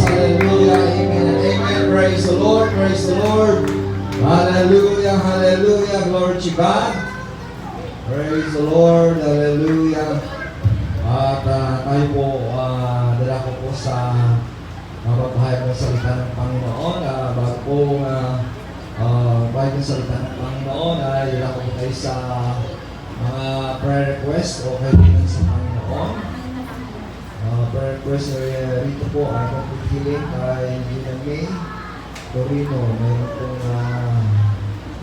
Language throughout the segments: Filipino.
Hallelujah. Amen and amen. Praise the Lord. Praise the Lord. Hallelujah. Hallelujah. Glory to God. Praise the Lord. Hallelujah. At tayo po, dala ko po sa mapapahayag ng salita ng Panginoon. Bago po bahayag ng salita ng Panginoon, dala ko po tayo sa mga prayer request o kaibigan sa Panginoon. Prayer request rito po ay pagpipiling kay Gina May Torino. Mayroon pong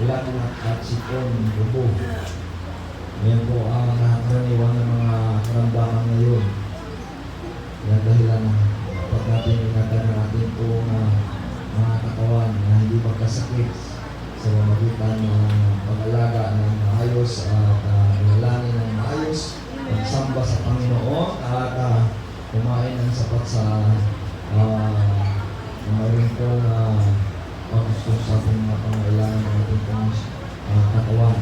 lagnat at sipon, bubo. Yan po ang nakakaniwan ng mga karamdaman ngayon. Yan dahilan dapat natin ingatan ng ating po mga katawan na hindi magkasakit sa pamamagitan ng pag-alaga ng maayos at ilalangin ng maayos, magsamba sa Panginoon at kumain ng sapat sa mayroon po pagsustos sa ating mga pangailangan ng ating pong katawan.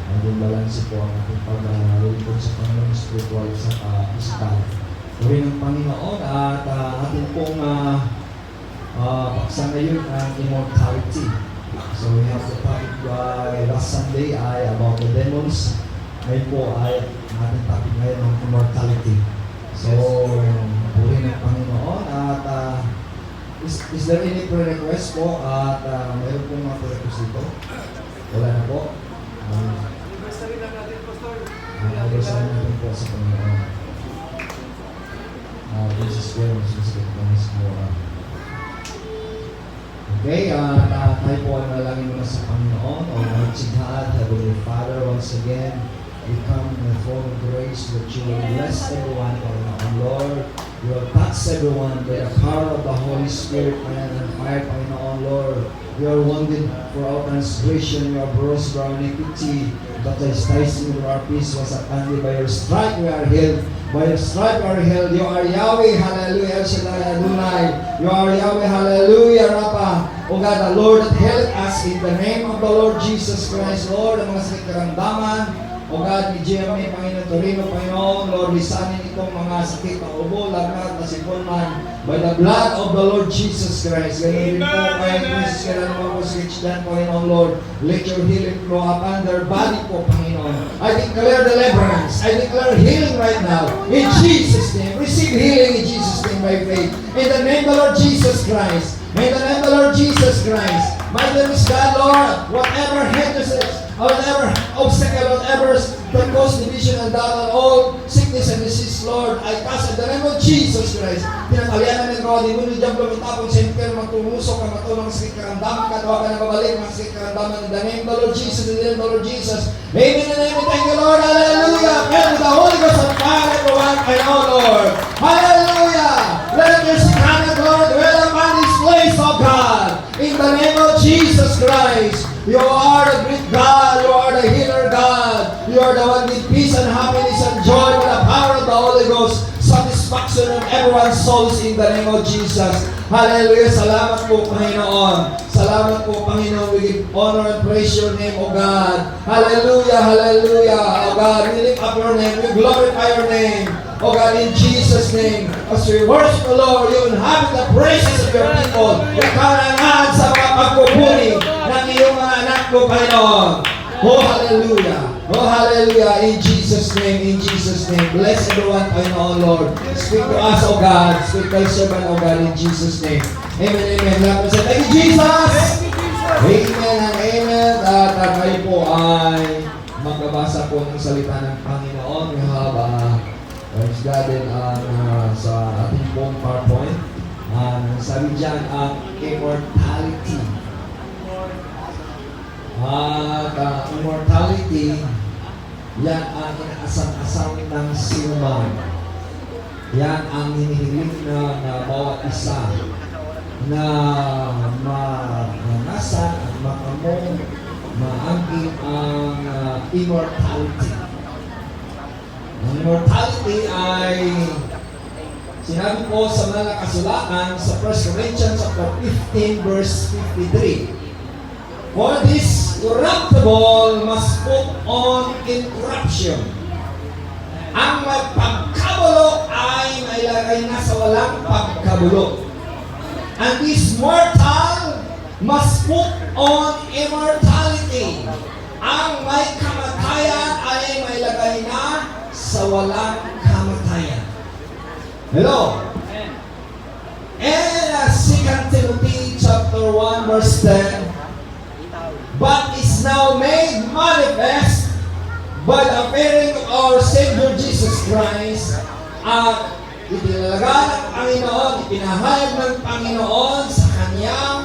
Maging balanse po ang ating pag-lilipod sa Panginoon spiritual sa physical. Uri ng Panginoon at ating pong paksa ngayon ang immortality. So we have the topic by last Sunday ay about the demons. Ngayon po ay ating topic ngayon ng immortality. So, uri ng Panginoon at is there any prayer request po? At mayroon pong mga prayer request dito? Wala na po? Ibasarin lang natin, Pastor. Ibasarin natin po sa Panginoon. This is where we should get promise mo. Okay, tayo po ay nalangin muna sa Panginoon. Almighty God, Heavenly Father, once again, we come in the throne of grace that you will bless everyone, Panginoon. Lord, you will touch everyone by the power of the Holy Spirit, and fire, Panginoon. Lord, you are wounded for our transgression, you are bruised for our iniquity, but the chastisement of our peace was upon thee. By your stripe we are healed. By your stripe we are healed. You are Yahweh, hallelujah, El Shaddai, Adonai. You are Yahweh, hallelujah, Rapha. O God, the Lord that healed us in the name of the Lord Jesus Christ. Lord, ang mga sakit karamdaman, O God, ni GMA, Panginoon Torino, Panginoon, Lord, lisanin itong mga sakit na ubo, lagnat, na sipon man, by the blood of the Lord Jesus Christ. Ganyan din po, kaya Christ, kaya naman po sa Kichdan, Panginoon, Lord, let your healing flow upon their body po, Panginoon. I declare deliverance. I declare healing right now. In Jesus' name. Receive healing in Jesus' name by faith. In the name of the Lord Jesus Christ. In the name of the Lord Jesus Christ. My name is God, Lord. Whatever hindrances, whatever obstacle, whatever that cause division and doubt and all sickness and disease, Lord, I cast in the name of Jesus Christ. Pinagkalianan ng God, imunin diyang lumitapon sa impyerno, magtumusok ka, matulong sa sakit karamdaman ka, tawa ka na babalik, mga sakit karamdaman in the name of the Lord Jesus, in the name of the Lord Jesus. Amen and amen. Thank you, Lord. Hallelujah. Pray with the Holy Ghost and fire, everyone, I know, Lord. Hallelujah. Let your Shekinah glory dwell upon this place, oh God. In the name of Jesus Christ. You are the great God. You are the healer God. You are the one with peace and happiness and joy with the power of the Holy Ghost. Satisfaction of everyone's souls in the name of Jesus. Hallelujah. Salamat po, Panginoon. Salamat po, Panginoon. We give honor and praise your name, O God. Hallelujah. Hallelujah. O God, we lift up your name. We glorify your name. O God, in Jesus' name. As we worship the Lord, you inhabit the praises of your people. Ikaw na lahat sa mga pagpupuri ng iyong mga anak ko, Panginoon. Oh, hallelujah. Oh, hallelujah. In Jesus' name, in Jesus' name. Bless everyone, Panginoon, Lord. Speak to us, O God. Speak to your servant, O God, in Jesus' name. Amen, amen. Lahat sa thank you, Jesus. Amen and amen. At kayo po ay magbabasa po ng salita ng Panginoon. We have praise God din sa ating pong PowerPoint. Sabi dyan ang immortality. Immortality, yan ang inaasam-asam ng sinuman. Yan ang hinihiling na bawat isa na maranasan at makamong maangkin ang immortality. Ang immortality ay sinabi po sa mga kasulatan sa 1 Corinthians chapter 15 verse 53. For this corruptible must put on incorruption. Ang may pagkabulo ay mailagay na sa walang pagkabulo. And this mortal must put on immortality. Ang may kamatayan ay may lagay na sa walang kamatayan. Hello? And 2 Timothy chapter 1 verse 10, but is now made manifest by the appearing of our Savior Jesus Christ, at itinalaga ng Panginoon, ipinahayag ng Panginoon sa kanyang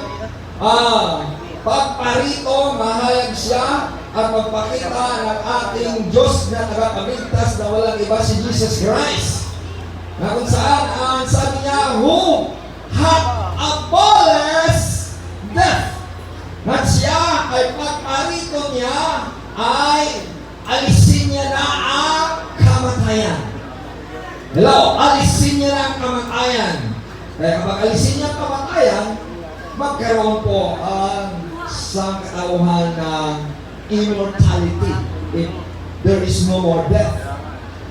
pagparito, mahayag siya at magpakita ng ating Diyos na tagapagligtas na walang iba si Jesus Christ. Na kung saan ang sabi niya, who hath abolished death. At siya ay pagparito niya ay alisin niya na ang kamatayan. Hello, alisin niya na ang kamatayan. Kaya kapag alisin niya ang kamatayan, magkaroon po ang sangkatauhan ng immortality. If there is no more death.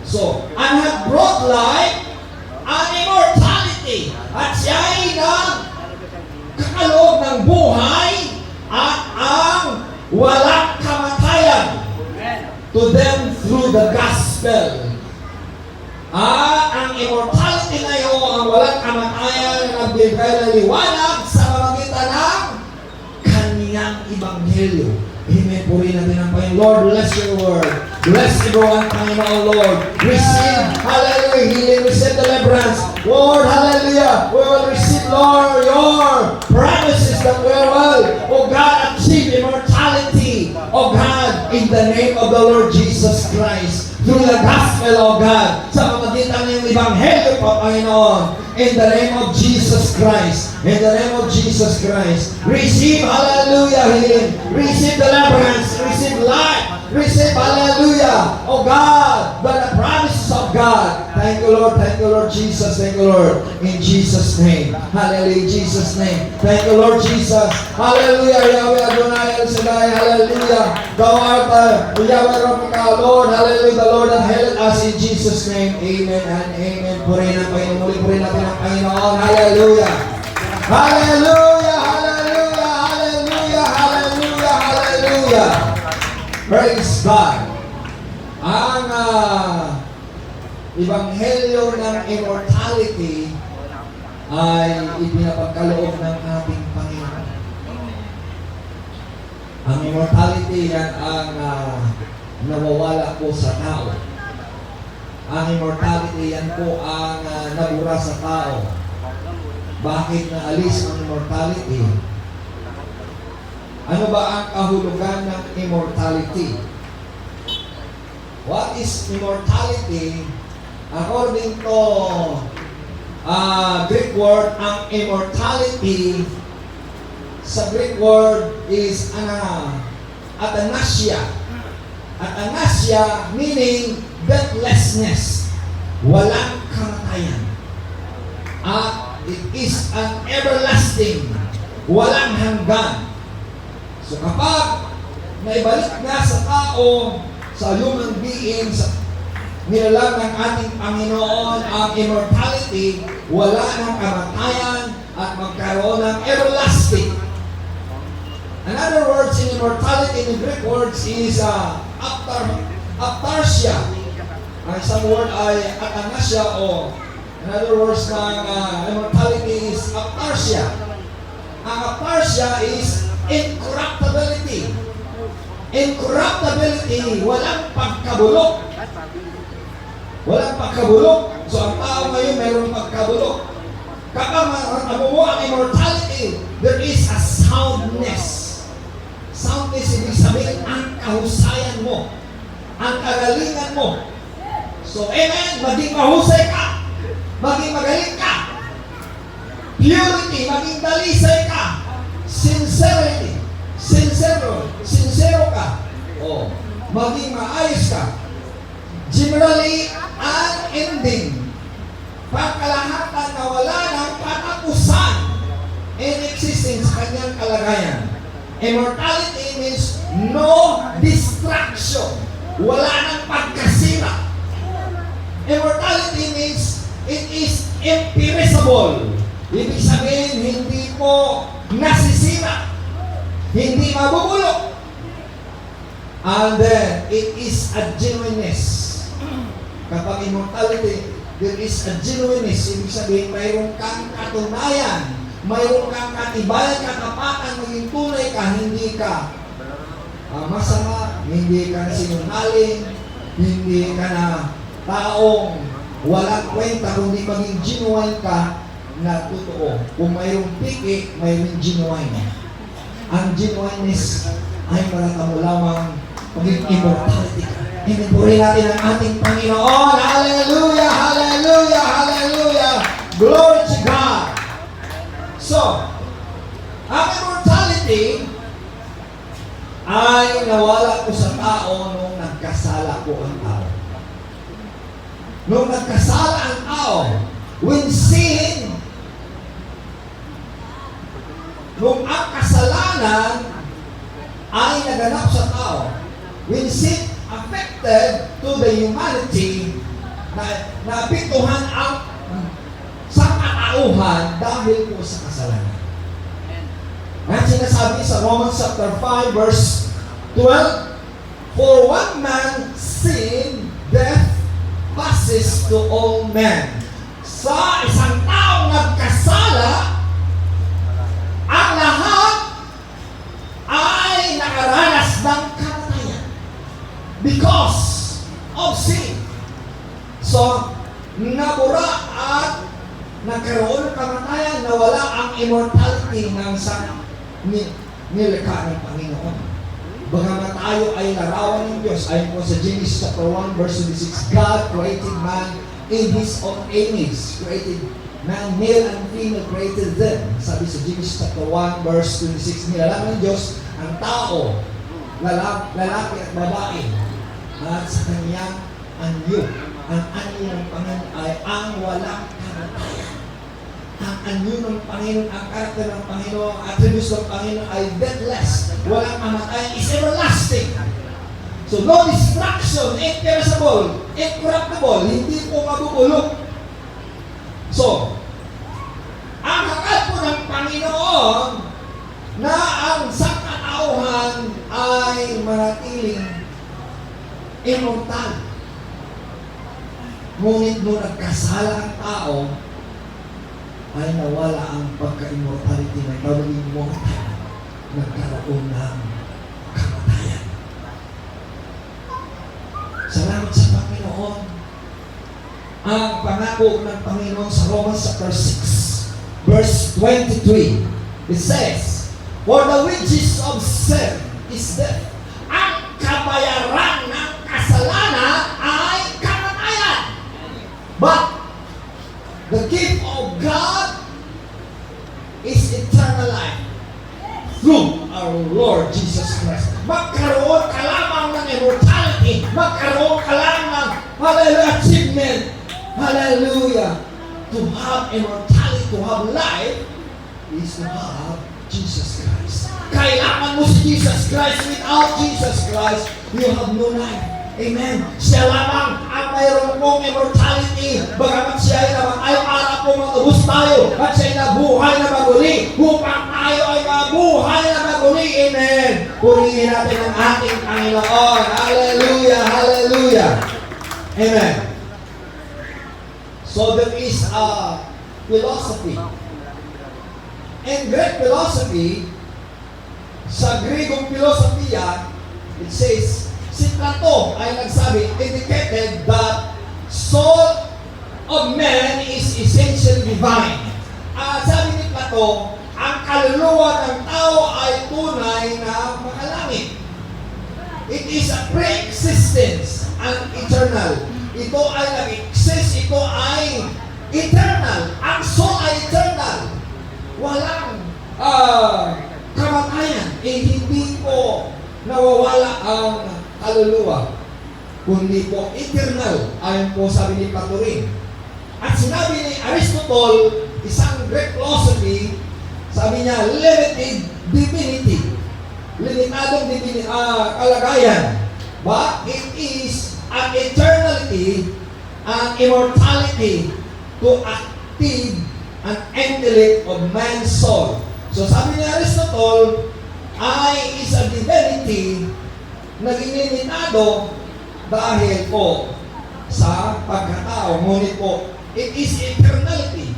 So, and have brought life and immortality. At siya ay nagkakaloob ng buhay at ang walang kamatayan to them through the gospel. At ang immortality na yun, ang walang kamatayan na nagbibigay ng liwanag sa pamamagitan ng kaniyang ebanghelyo. Amen. Purihin natin ang Panginoon. Lord, bless your word. Bless everyone, Panginoon, Lord. Receive, hallelujah, healing, receive deliverance. Lord, hallelujah, we will receive, Lord, your promises that we will, oh God, achieve immortality, oh God, in the name of the Lord Jesus Christ. Through the gospel, oh God, sa pamamagitan ng ebanghelyo po, Panginoon, in the name of Jesus Christ. In the name of Jesus Christ. Receive, hallelujah, healing. Receive deliverance. Receive life. Receive, hallelujah, oh God, by the promises of God. Thank you, Lord. Thank you, Lord Jesus. Thank you, Lord. In Jesus' name. Hallelujah. In Jesus' name. Thank you, Lord Jesus. Hallelujah. Yahweh Adonai El Shaddai. Hallelujah. Thou art Yahweh Rapha, Lord. Hallelujah. The Lord that healeth us in Jesus' name. Amen and amen. Purihin ang Panginoon. Muli purihin natin ang Panginoon. Hallelujah. Hallelujah. Hallelujah. Hallelujah. Hallelujah. Hallelujah. Praise God. Ang ebanghelyo ng immortality ay ipinapagkaloob ng ating Panginoon. Ang immortality yan ang nawawala po sa tao. Ang immortality yan po ang nabura sa tao. Bakit naalis ang immortality? Ano ba ang kahulugan ng immortality? What is immortality? According to Greek word, ang immortality sa Greek word is athanasia. Athanasia meaning deathlessness. Walang kamatayan. At it is an everlasting. Walang hanggan. So kapag naibalik na sa tao, sa human being, sa nilalang ng ating Panginoon ang immortality, wala ng kamatayan at magkaroon ng everlasting. Another words in immortality in the Greek words is aptarsia. Ang isang word ay athanasia o another words ng immortality is aptarsia. Ang aptarsia is incorruptibility. Incorruptibility, walang pagkabulok. Walang pagkabulok. So ang tao ngayon mayroong pagkabulok. Kapag nabuo ang immortality, there is a soundness. Soundness, ibig sabihin ang kahusayan mo. Ang kagalingan mo. So, amen, maging mahusay ka. Maging magaling ka. Purity, maging dalisay ka. Sincerity. Sincero ka. O, maging maayos ka. Generally, unending. Pagkalahatan na wala ng katapusan in existence sa kanyang kalagayan. Immortality means no distraction. Wala ng pagkasira. Immortality means it is imperishable. Ibig sabihin, hindi po nasisira, hindi mabubulok. And then, it is a genuineness. Kapag immortality, there is a genuineness. Ibig sabihin, mayroon kang katunayan, mayroon kang katibayan, katapatan, maging tunay ka, hindi ka masama, hindi ka na sinungaling, hindi ka na taong walang kwenta, kundi maging genuine ka na totoo. Kung mayroong piki, mayroong genuine. Ang genuineness ay malatamo lamang maging immortality ka. Pinipuri natin ang ating Panginoon. Hallelujah! Hallelujah! Hallelujah! Glory to God! So, ang immortality ay nawala ko sa tao nung nagkasala ko ang tao. Nung nagkasala ang tao, when sin, nung ang kasalanan ay naganap sa tao, when sin affected to the humanity, na naapektuhan ang sangkatauhan dahil po sa kasalanan. At sinasabi sa Romans chapter 5 verse 12, for one man sin, death passes to all men. Sa isang taong nagkasala, ang lahat ay nakaranas ng kamatayan because of sin. So, nabura at nagkaroon ng kamatayan, nawala ang immortality ng nilikha ng Panginoon. Bagamat tayo ay larawan ng Diyos, ayon po sa Genesis chapter 1 verse 26, God created man in His own image, created man, male and female created them. Sabi sa Genesis chapter 1 verse 26, nilalaman ng Diyos ang tao, lalaki at babae, at sa kanyang anyo. Ang anyo ng Panginoon ay ang walang kamatayan. Ang anyo ng Panginoon, ang karakter ng Panginoon, attributes ng Panginoon ay deathless. Walang kamatayan, is everlasting. So no destruction, imperishable, incorruptible, hindi po mabubulok. So, ang hangad po ng Panginoon na ang sangkatauhan ay manatiling immortal. Ngunit nung nagkasala ang tao, ay nawala ang pagka-immortality ng tao, naging immortal, nagkaroon ng kamatayan. Salamat sa Panginoon. Ang pangako ng Panginoon sa Romans chapter 6, verse 23, it says, for the wages of sin is death. Ang kabayaran ng kasalanan ay kamatayan. But the gift of God is eternal life through our Lord Jesus Christ. Magkaroon ka lamang ng immortality. Magkaroon ka lamang ng hallelujah achievement. Hallelujah. To have immortality, to have life, is to have Jesus Christ. Kailangan mo si Jesus Christ. Without Jesus Christ, you have no life. Amen. Siya lamang ang mayroon pong immortality. Bagamat siya ay naman ay para pong matubos tayo at siya ay nabuhay na maguli upang tayo ay mabuhay na maguli. Amen. Purihin natin ang ating Panginoon. Hallelujah. Hallelujah. Amen. So there is a philosophy. In Greek philosophy, sa Gregong filosofiya, it says, si Plato ay nagsabi, indicated that soul of man is essentially divine. Sabi ni Plato, ang kaluluwa ng tao ay tunay na makalangit. It is a pre-existence and eternal. Ito ay nag-exist, ito ay eternal. Ang soul ay eternal. Walang kamatayan. Hindi po nawawala ang kaluluwa, kundi po eternal, ayon po sabi ni Plato rin. At sinabi ni Aristotle, isang Greek philosophy, sabi niya, limited divinity, limitadong kalagayan, but it is an eternality and immortality to active an intellect of man's soul. So sabi ni Aristotle, I is a divinity na ilimitado dahil po sa pagkatao. Ngunit po, it is eternality.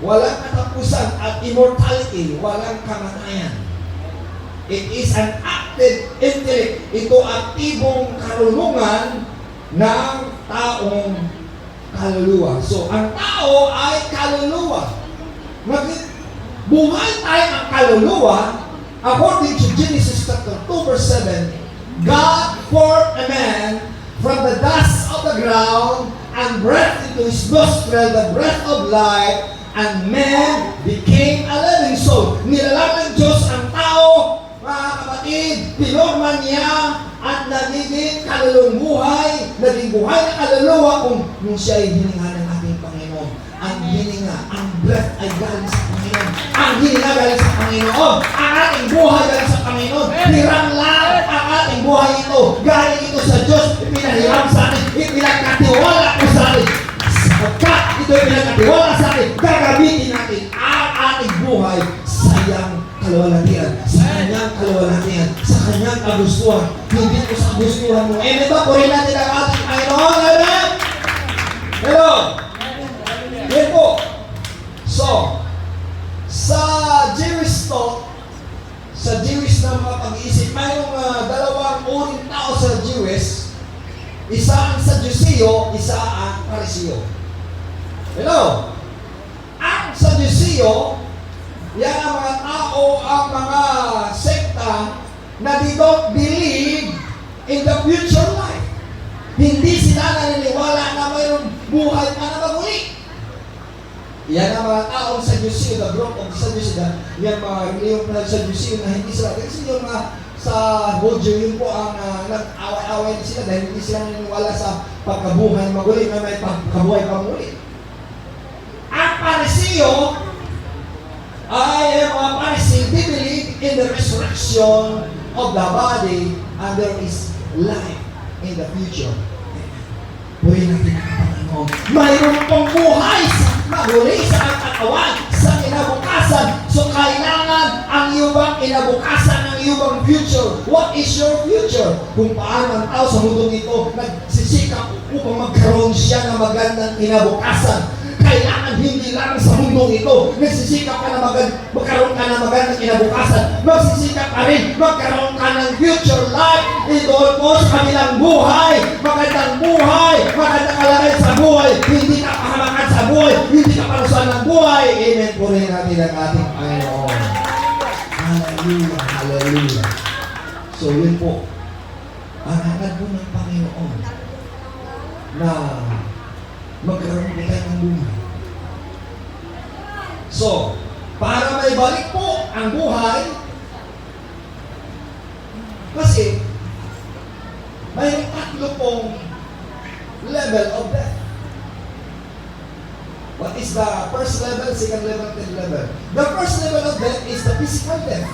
Walang katapusan at immortality. Walang kamatayan. It is an active intellect. Ito aktibong karunungan ng taong kaluluwa. So, ang tao ay kaluluwa. Buhay tayo ang kaluluwa. According to Genesis chapter 2 verse 7, God formed a man from the dust of the ground and breathed into his nostril the breath of life, and man became a living soul. Nilalang ng Diyos ang tao, mga kapatid, pinorman niya at nagiging kaluluwang buhay, naging buhay na kaluluwa kung siya ay hininga ng ating Panginoon. Ang hininga, ang breath ay galing sa Panginoon. Ang hininga galing sa Panginoon. Ang ating buhay galing sa Panginoon. Hirang lang ang ating buhay ito. Galing ito sa Diyos. Ipinahiram sa atin. Ipinagkatiwala ko sa atin. Sapagkat ito ipinagkatiwala sa atin, gagamitin natin ang ating buhay sa iyang kaluwalhatian, sa kanyang kaluwalhatian, sa kanyang kagustuhan, hindi ko sa gustuhan mo. Amen ba? Purihin natin ang ating Panginoon. Amen? Hello? Yan po. So, sa Jewish thought, sa Jewish na mga pag-iisip, mayroong dalawang uring tao sa Jewish. Isa ang Sadduceo, isa ang Pariseo. Hello? Ang Sadduceo, yan ang mga tao, ang mga sekta na they don't believe in the future life. Hindi sila naniniwala na mayroong buhay pa na maguli. Yan ang mga taong Sadduceo, the group of Sadduceo, yan mga reliyong na Sadduceo na hindi sila. Kasi yung mga sa Hodyo, yun po ang nag-away-away sila dahil hindi sila naniniwala sa pagkabuhay maguli na may pagkabuhay pamuli. Ang Pariseo ay mga Pariseo, they believe in the resurrection of the body and there is life in the future. Buhay natin ang Panginoon. Mayroon pong buhay sa maguli sa katawan, sa kinabukasan. So kailangan ang iyong kinabukasan, ang iyong future. What is your future? Kung paano ang tao sa mundong ito nagsisikap upang magkaroon siya ng magandang kinabukasan. Kailangan hindi lang sa mundong ito nagsisikap ka na magkaroon ka ng magandang kinabukasan. Magsisikap ka rin magkaroon ka ng future life. Ito po sa kabilang buhay, magandang buhay, magandang kalagay sa buhay. Hindi ka pahamakan sa buhay, hindi ka parusahan ng buhay. Amen. Purihin natin ang ating Panginoon. Hallelujah, hallelujah. So yun po, ang hangad po ng Panginoon na magkaroon po tayo ng buhay. So, para may balik po ang buhay, kasi may tatlo pong level of death. What is the first level, second level, third level? The first level of death is the physical death.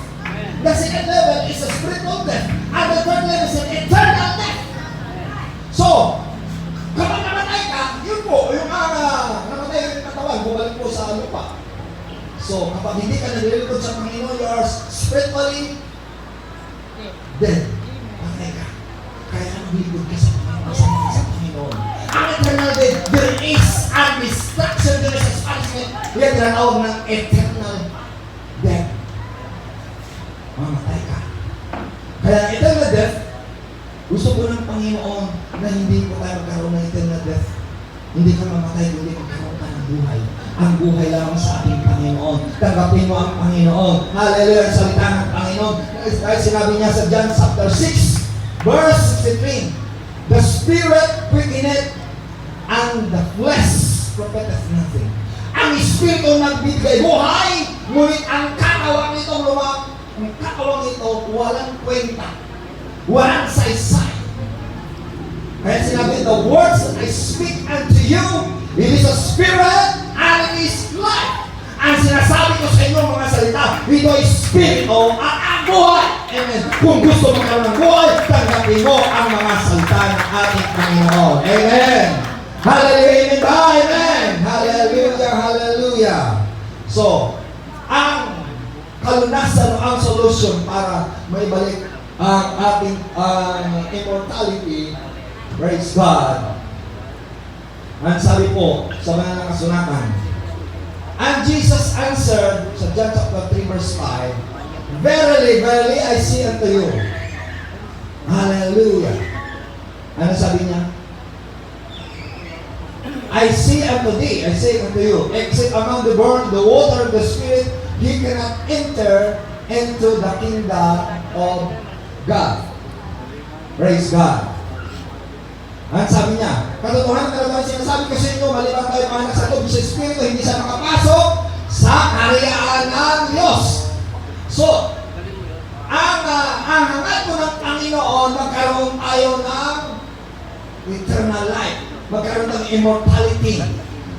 The second level is the spiritual death. And the third level is an eternal death. So, kapag namatay ka, yun po, yung namatay yung katawan, bumalik po sa lupa. So, kapag hindi ka nalilipod sa Panginoon, you are spiritually dead. Patay ka. Kaya nalilipod ka sa Panginoon. Ang eternal death, there is a destruction, there is a punishment. Yan tinatawag ng eternal death. Mamatay ka. Kaya eternal death, gusto po ng Panginoon na hindi po tayo magkaroon ng eternal death. Hindi ka mamatay, hindi magkaroon ka ng buhay. Ang buhay lamang sa ating Panginoon. Tanggapin mo ang Panginoon. Hallelujah, ang salita ng Panginoon. Dahil sinabi niya sa John chapter 6, verse 63, the Spirit quickeneth and the flesh profiteth nothing. Ang Espiritu nagbibigay buhay, ngunit ang kakawang ito walang kwenta. Walang saysay. Kaya sinabi, the words that I speak unto you, it is a spirit and it is life. Ang sinasabi ko sa inyo mga salita, ito ay spirit o ang buhay. Amen. Kung gusto mo ng buhay, tanggapin mo ang mga salita ng ating Panginoon. Amen. Hallelujah. Amen. Amen. Hallelujah. Hallelujah. So, ang kalunasan o ang solution para maibalik ang ating immortality, praise God. Ang sabi po sa mga nakasunatan, and Jesus answered sa John chapter 3 verse 5, verily, verily, I say unto you. Hallelujah. Ano sabi niya? I say unto thee, I say unto you, except among the born, the water of the Spirit, he cannot enter into the kingdom of God. Praise God. Ang sabi niya, katotohanan sinasabi ko sa inyo, maliban tayo panganak sa tubig sa Espiritu, hindi siya makapasok sa karyaan ng Diyos. So, ang hangad po ng Panginoon, magkaroon tayo ng eternal life. Magkaroon ng immortality.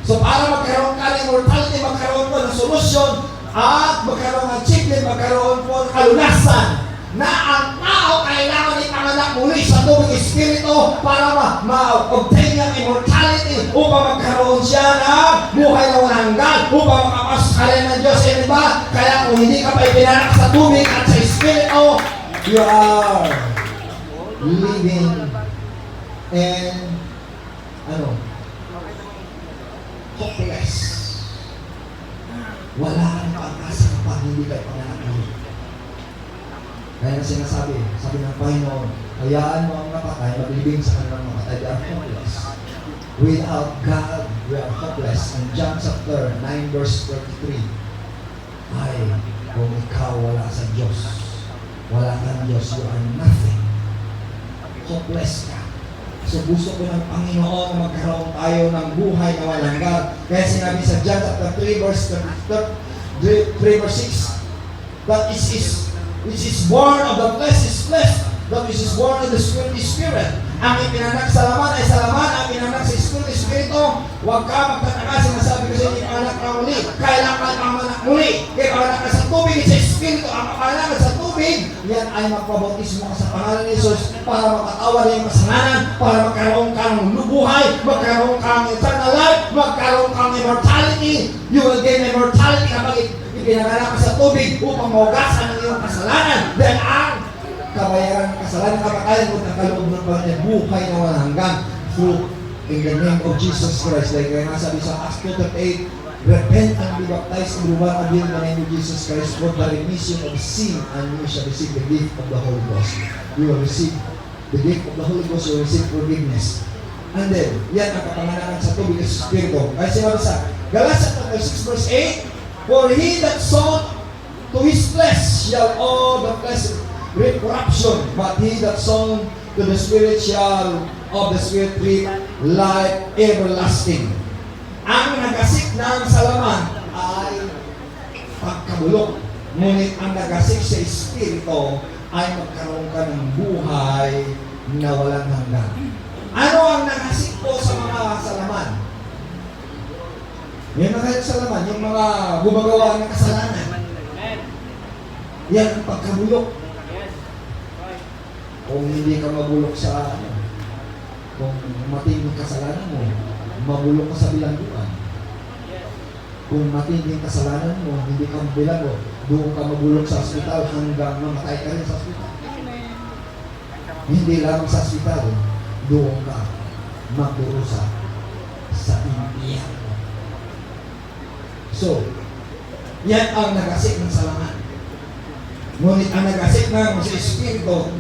So, para magkaroon ka ng immortality, magkaroon po ng solusyon at magkaroon ng achievement, magkaroon po ng kalunasan na ang tao kailangan ipanganak muli sa tubig Espiritu para ma-obtain ang immortality upang magkaroon siya ng buhay na walang hanggan upang makapasok sa kalan ng Diyos. Yan ba? Kaya kung hindi ka pa ipinanak sa tubig at sa Espiritu, you are living in hopeless. Wala kang pag-asa kapag hindi ka ipanganak muli. Kaya na sinasabi, sabi ng Panginoon, hayaan mo ang napatay, maglibing sa kanilang mapatay, they are hopeless. Without God, we are hopeless. And John chapter 9 verse 33, ay, kung ikaw wala sa Diyos, wala kang Diyos, you are nothing. Hopeless ka. So gusto ko ng Panginoon na magkaroon tayo ng buhay na walang hanggan. Kaya sinabi sa John chapter 3 verse 3 verse 6, that which is born of the flesh is flesh, that which is born of the Spirit is spirit. Ang ipinanak sa laman ay sa laman, ang ipinanak sa Espiritu is Espiritu. Huwag ka magtataka, sinasabi ko sa inyo, ipananak ka muli. Kailangan pamanak muli. Kaya pamanak ka sa tubig, sa Espiritu. Ang pamanak sa tubig, yan ay magpabautismo ka sa pangalan ni Jesus para makatawad yung kasalanan, para magkaroon ka ng buhay, magkaroon ka ng eternal life, magkaroon ka ng immortality. You will gain immortality kapag ipinanganak ka sa tubig upang maugasan ang iyong kasalanan. Then ang kabayaran ng kasalanan, kapatayan mo ng kaloob ng Panginoon, buhay na walang hanggan through in the name of Jesus Christ. Like kaya nga sabi sa Acts 2:38, repent and be baptized in the water of the name of Jesus Christ for the remission of sin, and you shall receive the gift of the Holy Ghost. You will receive the gift of the Holy Ghost, you will receive forgiveness. And then, yan ang kapanganakan sa tubig at sa Espiritu. Kaya sinabi sa Galatians 6 verse 8, for he that sowed to his flesh shall all the flesh reap corruption, but he that sown to the Spirit shall of the Spirit reap life everlasting. Ang nagasik ng salaman ay pagkabulok, ngunit ang nagasik sa Espiritu ay magkaroon ka ng buhay na walang hanggan. Ano ang nagasik po sa mga salaman? Yung mga salaman, yung mga gumagawa ng kasalanan. Yan ang pagkabulok. Kung hindi ka mabulok sa kung matinding kasalanan mo, mabulok ka sa bilangguan. Kung matinding kasalanan mo, hindi ka bilanggo, doon ka mabulok sa ospital hanggang mamatay ka rin sa ospital. Hindi lang sa ospital, doon ka magdurusa sa impyerno. So, yan ang nagasik ng salaman. Ngunit ang nagasik ng sa Espiritu,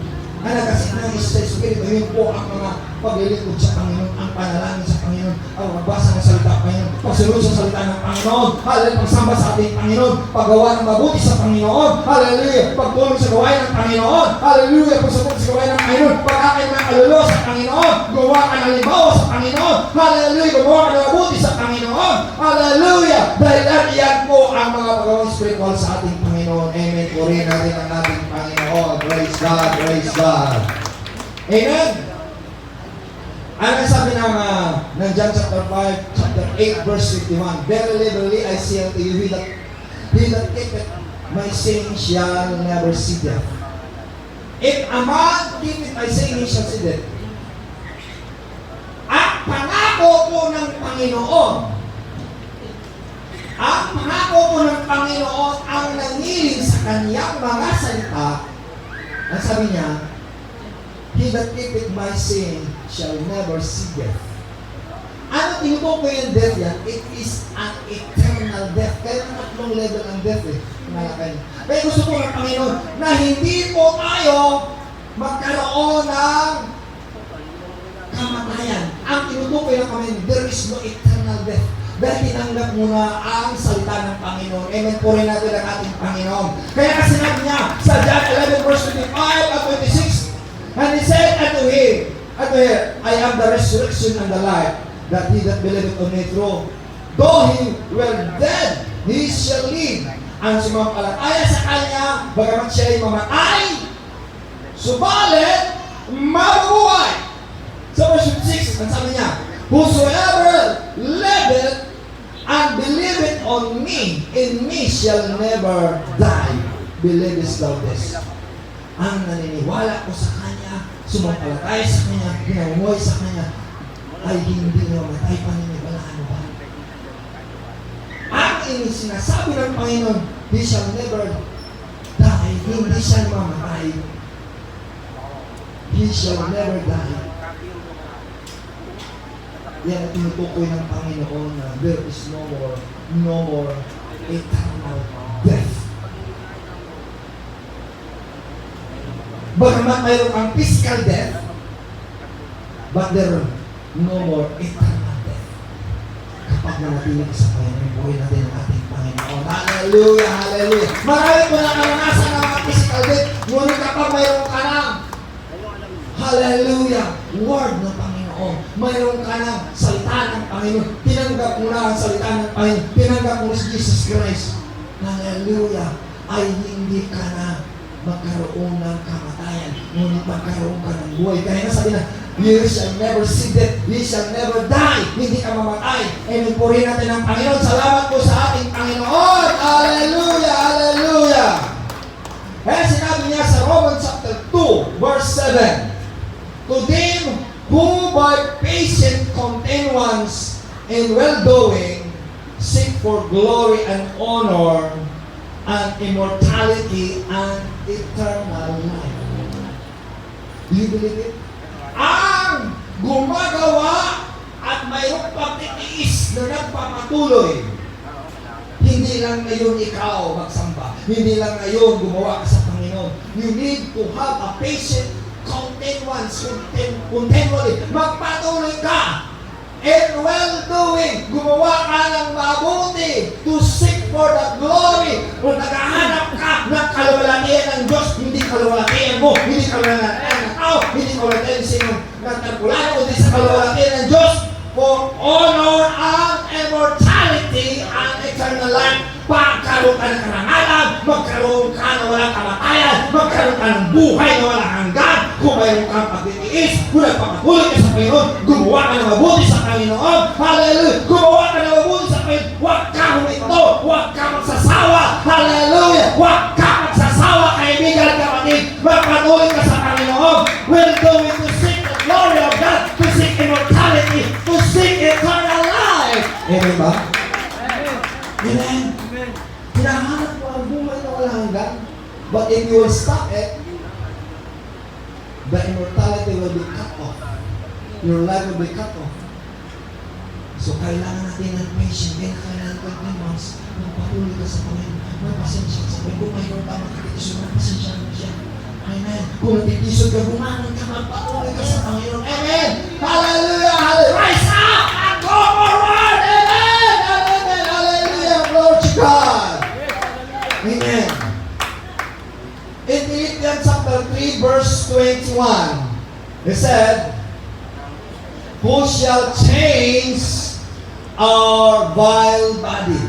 ang nagasik ng sa Espiritu, yun po ang mga paglilingkod sa Panginoon, ang panalangin sa Panginoon, ang magbasa ng salita ng Panginoon, pagsunod sa salita ng Panginoon, hallelujah, pagsamba sa ating Panginoon, paggawa ng mabuti sa Panginoon, hallelujah, pagtulong sa gawain ng Panginoon, hallelujah, pagsunod sa gawain ng Panginoon, pag-akin ng kaluluwa sa Panginoon, gawa ka ng libaw sa Panginoon, hallelujah, gumawa ka ng mabuti sa Panginoon, hallelujah, dahil yan po ang mga pagawang spiritual sa ating Panginoon. Amen. Purihin natin ang ating Panginoon. Praise God, praise God. Amen. Ano sabi ng John chapter 5, chapter 8, verse 51, verily, verily, I say unto you, he that keepeth my saying shall never see death. If a man keepeth my saying, he shall see death. Ang pangako po ng Panginoon, ang pangako po ng Panginoon ang nangiling sa kaniyang mga salita. Ang sabi niya, he that keepeth my saying shall never see death. Ano tinutukoy yung death yan? It is an eternal death. Kaya tatlong level ang death eh. Kaya gusto po ng Panginoon na hindi po tayo magkaroon ng kamatayan. Ang tinutukoy ng Panginoon, there is no eternal death. Dahil tinanggap muna ang salita ng Panginoon. Amen po rin natin ang ating Panginoon. Kaya kasi sinabi niya sa John 11 verse 25 at 26, and he said unto him, I am the resurrection and the life, that he that believeth on me through, though he were dead, he shall live. Ang sumampalataya sa kanya, bagamat siya ay mamatay, subalit mabubuhay. Sa verse 6, ang sabi niya, whosoever liveth and believeth on me, in me shall never die. Believest thou this? Ang naniniwala ko sa kanya, sumampalataya sa kanya, ginamumuhay sa kanya, ay hindi mamatay. Paniniwalaan mo ba? Ang sinasabi ng Panginoon, he shall never die. Hindi siya mamatay. He shall never die. Yan ang tinutukoy ng Panginoon na there is no more eternal death. Bagamat mayroon ang physical death, but there no more eternal death. Kapag nanatinig sa Panginoon, buhay natin ang ating Panginoon. Hallelujah, hallelujah. Marami po na kalanasan ng mga physical death, ngunit kapag mayroon ka ng hallelujah, word ng Panginoon, mayroon ka ng salita ng Panginoon, tinanggap mo na ang salita ng Panginoon, tinanggap mo si Jesus Christ, hallelujah, ay hindi ka na magkaroon ng kamatayan, ngunit magkaroon ka ng buhay. Kaya nasabi na, you shall never see death, you shall never die, hindi ka mamatay. Amen po rin natin ang Panginoon. Salamat po sa ating Panginoon. Hallelujah, hallelujah. Kaya sinabi niya sa Romans chapter 2, verse 7, to them who by patient continuance in well-doing seek for glory and honor and immortality and eternal life. Do you believe it? Ang gumagawa at mayroong pagtitiis na nagpapatuloy, hindi lang ngayon ikaw magsamba, hindi lang ngayon gumawa ka sa Panginoon. You need to have a patient continuance, continually. Magpatuloy ka in well-doing, gumawa ka ng mabuti, to seek for the glory. Kung naghahanap ka ng kaluwalhatian ng Diyos, hindi kaluwalhatian mo, hindi kaluwalhatian ng tao, hindi kaluwalhatian ng nagtagpulan, kundi sa kaluwalhatian ng Diyos, for honor and immortality and eternal life. Pagkaroon ka ng karangalan, magkaroon ka na walang kamatayan, magkaroon ka ng buhay na walang hanggan. Kung mayroon kang pagtitiis, kung nagpapatuloy ka sa Panginoon, gumawa ka ng mabuti sa Panginoon. Hallelujah! Gumawa ka ng mabuti sa Panginoon. Huwag ka huminto, huwag ka magsasawa. Hallelujah! Huwag ka magsasawa, kaibigan at kapatid. Magpatuloy ka sa Panginoon. We're going to seek the glory of God, to seek immortality, to seek eternal life. Amen ba? Amen. Hinahanap mo ang buhay na walang hanggan. But if you will stop it, the immortality will be cut off. Your life will be cut off. So kailangan natin ng patience. Kailangan natin ng months. Magpatuloy ka sa Panginoon. Magpasensya ka sa Panginoon. Kung mayroon ka magkakitisun, magpasensya mo siya. Amen. Kung natitisod ka, bumangon ka, magpatuloy ka sa Panginoon. Amen. Hallelujah. Hallelujah. Rise up and go forward. Amen. Amen. Hallelujah. Glory to God. Amen. In Philippians chapter 3 verse 21, it said, who shall change our vile body?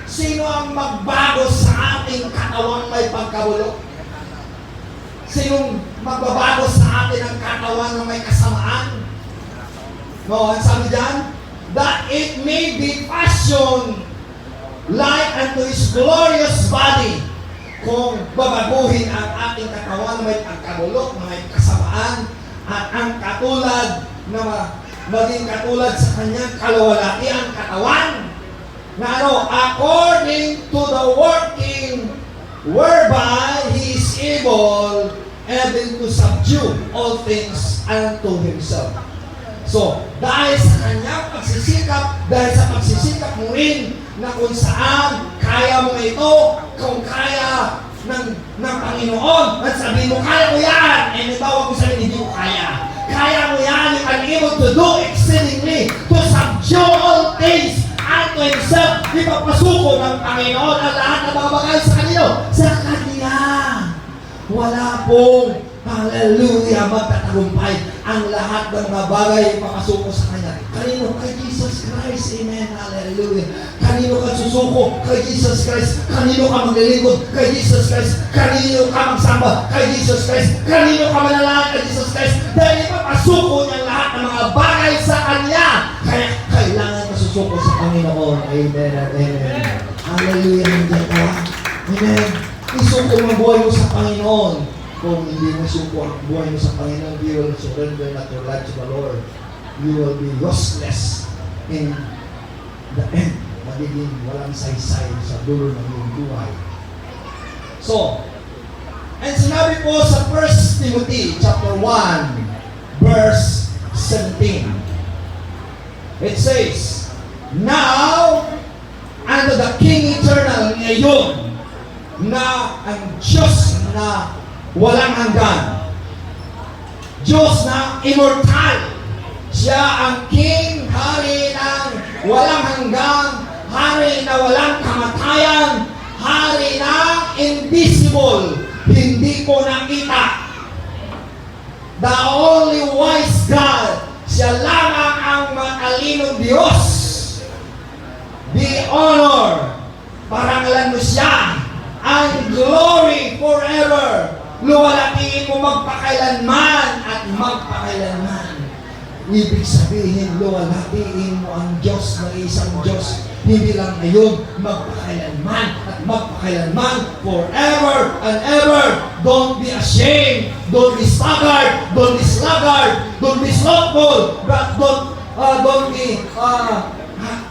Sino ang magbago sa ating katawang may pagkabulok? Sinong magbabago sa atin ang katawan na may kasamaan? No, ang sabi dyan, that it may be fashioned like unto His glorious body. Kung babaguhin ang ating katawan na may pagkabulok, na may kasamaan, at ang katulad na maging katulad sa kanyang kaluwalhatian katawan. na ano, according to the working whereby He is able even to subdue all things unto Himself. So, dahil sa kanyang pagsisikap, dahil sa pagsisikap mo rin na kung saan kaya mo ito, kung kaya ng Panginoon, at sabihin mo, kaya mo yan, eh may bawag mo sabihin, hindi mo kaya. Kaya mo yan, you are able to do exceedingly, to subdue all things unto Himself. Ipapasuko ng Panginoon ang lahat ng mga bagay sa kanino, sa Kanya. Wala pong, hallelujah, magtatagumpay ang lahat ng mga bagay ipapasuko sa Kanya. Kanino? Kay Jesus Christ. Amen. Hallelujah. Kanino ka susuko? Kay Jesus Christ. Kanino ka maglilingkod? Kay Jesus Christ. Kanino ka magsamba? Kay Jesus Christ. Kanino ka manalangin? Kay Jesus Christ. Dahil ipapasuko niya lahat ng mga bagay sa Kanya. Kaya kailangan masusuko sa Panginoon. Amen and amen. Hallelujah. Nandiyan ka. Amen. Isuko mo buhay mo sa Panginoon. Kung hindi mo suko ang buhay mo sa Panginoon, you will surrender not your life to the Lord. You will be useless in the end. Magiging walang saysay sa dulo ng iyong buhay. So, and sinabi po sa 1 Timothy chapter 1, verse 17. It says, now, unto the King eternal ngayon, na ang Diyos na walang hanggan, Diyos na immortal, siya ang King, hari ng walang hanggan, hari na walang kamatayan, hari na invisible, hindi ko nakita. The only wise God, siya lamang ang matalinong Diyos. Be honor, parangalan mo siya, ang glory forever. Luwalatiin mo magpakailanman at magpakailanman. Ibig sabihin, luwalatiin mo ang Diyos na isang Diyos. Hindi lang ngayon, magpakailanman at magpakailanman forever and ever. Don't be ashamed. Don't be staggered. Don't be sluggard. Don't be slothful. But don't be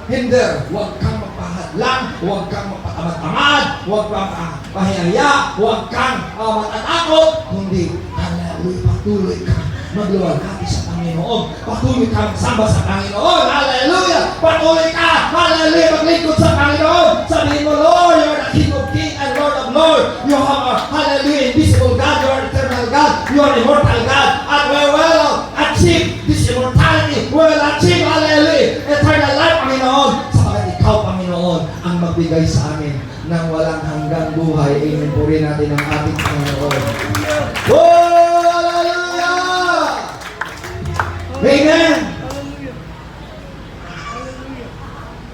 hinder. Huwag kang magpahadlang. Huwag kang magpatamad-tamad. Huwag kang mahiyaya. Huwag kang matatakot. Kundi, hallelujah, patuloy ka magluwalhati sa Panginoon. Patuloy ka magsamba sa Panginoon. Hallelujah! Patuloy ka, hallelujah, maglingkod sa Panginoon. Sabihin mo, Lord, you are the King of Kings and Lord of Lords. You are, hallelujah, invisible God. You are eternal God. You are immortal God. And we will achieve this immortality. We will achieve, hallelujah, eternal life, Panginoon. Sabagat ikaw, Panginoon, ang magbigay sa amin ng walang hanggang buhay. Amen. Purihin natin ang ating Panginoon. Oh, hallelujah! Amen!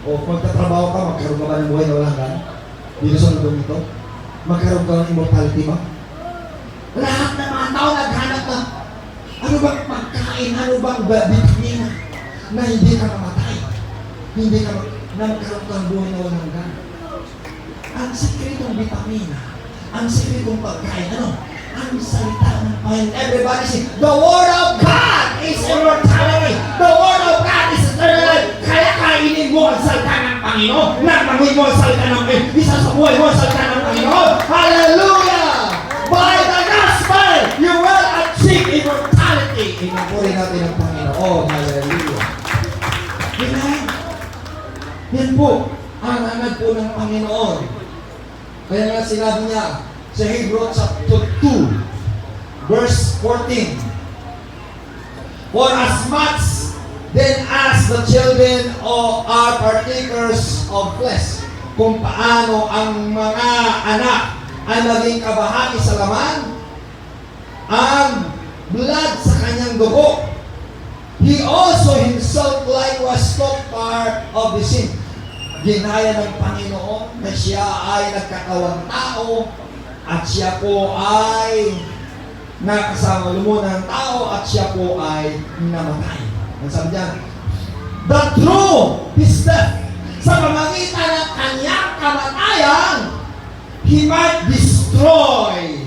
O, magtatrabaho ka, magkaroon ka ba ng buhay na walang hanggan? Dito sa mundong ito? Magkaroon ka ng immortality ba? Lahat ng mga tao naghanap na ano bang pagkain, ano bang vitamina na hindi ka mamatay, hindi ka na magkaroon ka ng buhay na walang hanggan. Ang sikretong vitamina, ang sikretong pagkain, ano? Ang salita ng Panginoon. Everybody say, the Word of God is immortality. The Word of God is eternal. Kaya kainin mo ang salita ng Panginoon. Nagmanguin mo ang salita ng Panginoon. Isa sa buhay mo ang salita ng Panginoon. Hallelujah! By the gospel, you will achieve immortality. Inapurin natin ang Panginoon. Hallelujah. Amen? Yan po, ang anad po ng Panginoon. Kaya nga sinabi niya, sa Hebrews chapter 2, verse 14. For as much then as the children are partakers of flesh, kung paano ang mga anak ay maging kabahagi sa laman, ang blood sa kanyang dugo, he also himself likewise took part of the sin. Ginaya ng Panginoon na siya ay nagkakawang tao, at siya po ay nakasama lumunan ng tao, at siya po ay namatay. Ang sabi niya, the true is death. Sa pamagitan ng kanyang kamatayan, he might destroy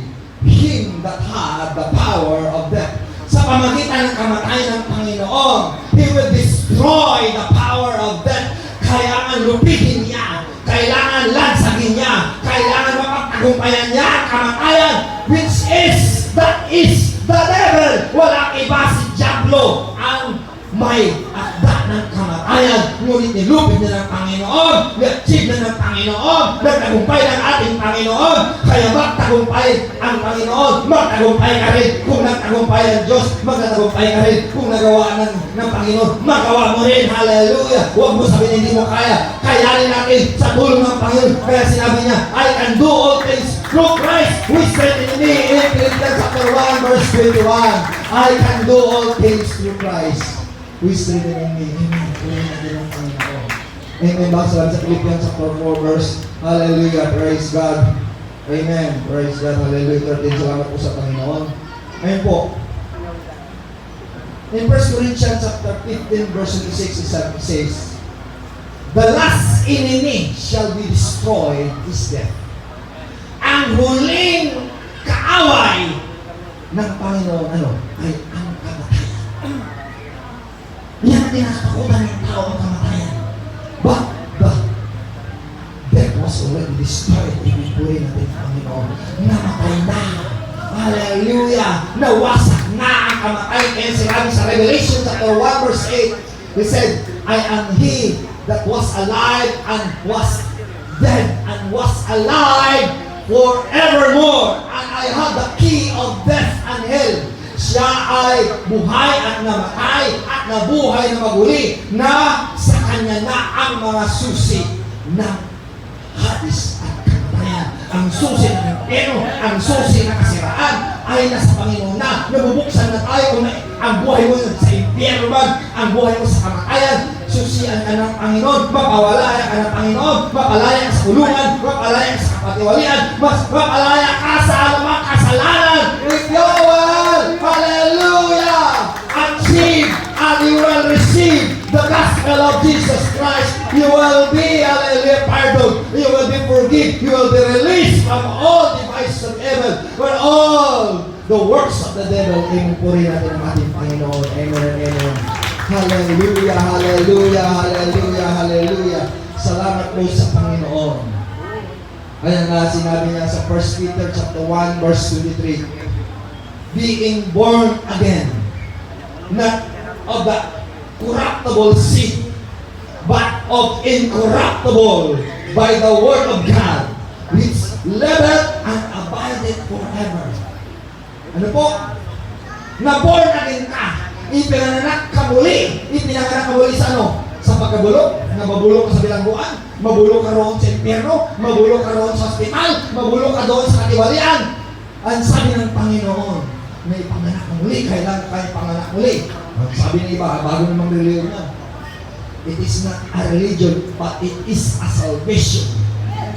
him that had the power of death. Sa pamagitan ng kamatayan ng Panginoon, he will destroy the power of death. Kaya ang lupihin niya kamatayan niya, kamatayan, that is the devil. Walang iba si Diablo ang may akda ng kamatayan. Ngunit nilupit na ng Panginoon, na-achieve na ng Panginoon, nagtagumpay ng ating Panginoon. Kaya magtagumpay ang Panginoon, magtagumpay ka rin. Kung nagtagumpay ang Diyos, magtagumpay ka rin. Kung nagawa ng Panginoon, magawa mo rin. Hallelujah! Huwag mo sabihin hindi mo kaya. Kayanin natin sa tulong ng Panginoon. Kaya sinabi niya, I can do all things through Christ who strengthens me. In Philippians chapter 1 verse 21, I can do all things through Christ who strengthens me. Amen. Tuloy natin ang Panginoon. Amen. Basta lang sa Philippians chapter 4 verse, hallelujah, praise God. Amen. Praise God. Hallelujah. 13. Salamat po sa Panginoon. Amen po. In 1 Corinthians chapter 15 verse 26 it says, the last enemy shall be destroyed is death. Ang huling kaaway ng Panginoon, ay ang kamatayan. Yan ang tinatakutan ng tao ang kamatayan. But death was already destroyed. Ibigpurin natin ang Panginoon. Namatay na. Hallelujah! Nawasak na ang kamatayan. Kaya sinabi sa Revelation chapter 1 verse 8, he said, I am he that was alive and was dead and was alive forevermore. And I have the key of death and hell. Siya ay buhay at namatay at nabuhay na maguli na sa kanya na ang mga susi ng Hades at kamatayan. Ang susi ng impyerno, ang susi ng kasiraan ay nasa Panginoon na. Nabubuksan na tayo kung ang buhay mo sa impyerno man, ang buhay mo sa kamatayan. Susian ka ng Panginoon, mapawalaya ka ng Panginoon, mapalaya ka sa kulungan, mapalaya ka sa kapatiwalian, mapalaya ka sa anumang kasalanan. If you will, hallelujah, achieve and you will receive the gospel of Jesus Christ, you will be, hallelujah, pardoned, you will be forgiven, you will be released from all devices of evil, for all the works of the devil. Amen po rin natin ang ating Panginoon. Amen, amen. Hallelujah, hallelujah, hallelujah, hallelujah. Salamat po sa Panginoon. Ayan nga, sinabi niya sa 1 Peter chapter 1 verse 23, being born again, not of the corruptible seed, but of incorruptible, by the word of God, which liveth and abideth forever. Ano po? Na born again ka. Ipinanganak ka muli. Ipinanganak ka muli sa ano? Sa pagkabulok. Nababulok ka sa bilangguan. Mabulok ka roon sa impyerno. Mabulok ka roon sa hospital. Mabulok ka doon sa katiwalian. Ang sabi ng Panginoon, na ipanganak ka muli. Kailangan ka ipanganak muli. Ang sabi ng iba, bago namang reliyon na, it is not a religion, but it is a salvation.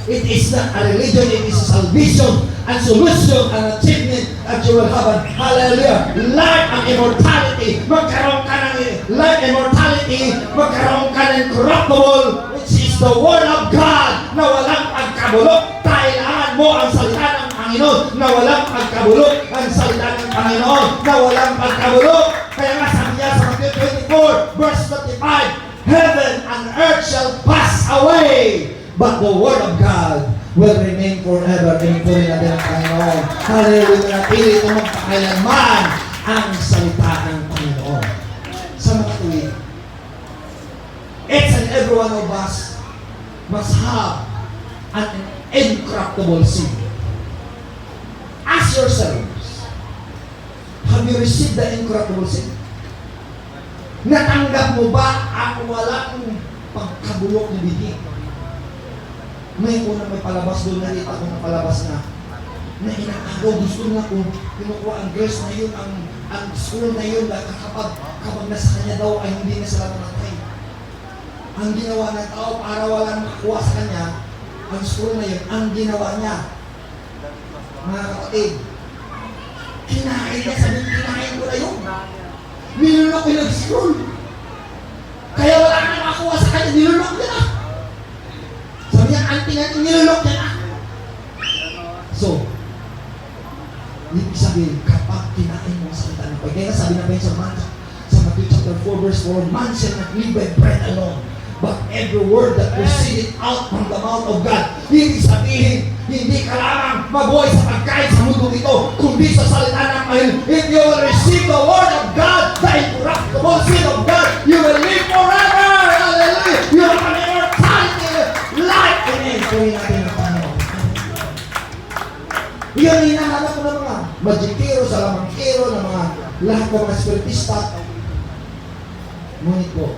It is not a religion, it is a salvation and solution and achievement that you will have an hallelujah, life and immortality. Magkaroon ka ng life and immortality, magkaroon ka ng corruptible, which is the word of God, na walang pagkabulok. Kailangan mo ang salita ng Panginoon, na walang pagkabulok. Ang salita ng Panginoon, na walang pagkabulok. Kaya nga sabi niya sa Matthew 24, verse 35, heaven and earth shall pass away, but the word of God will remain forever. Pinipuri natin ang Panginoon. Hallelujah. Napili ito magpakailanman ang salita ng Panginoon. Sa mga tuwid, each and every one of us must have an incorruptible seed. Ask yourselves, have you received the incorruptible seed? Natanggap mo ba ang walang pagkabulok na bibig? May unang may palabas doon, nakita ko na palabas na inaagaw, gusto na kung kinukuha ang girls na yun, ang school na yun, kapag nasa kanya daw ay hindi na sila namatay. Ang ginawa ng tao para walang makakuha sa kanya, ang school na yun, ang ginawa niya, mga kapatid, kinain niya, sabi, kinain ko na yun. Nilunok ko yung school. Kaya wala nang makakuha sa kanya, nilunok niya na. Sabi niya, auntie natin, nilulok niya na. So, ibig sabihin, kapag kinain mo ang salita ng Panginoon, kaya sabi na ba yun sa Matthew chapter 4 verse 4, man shall not live by bread alone, but every word that proceeded out from the mouth of God. Ibig sabihin, Hindi ka lamang mabuhay sa pagkain sa mundo ito, kundi sa salita ng Panginoon. If you will receive the Word of God, the incorruptible seed of God, you will live forever. Hallelujah! You have an immortality life. Amen. Tuloy natin ang Panginoon. Yun ang hinahanap ko ng mga magikero, salamangkero, ng mga lahat ng mga spiritista. Ngunit po,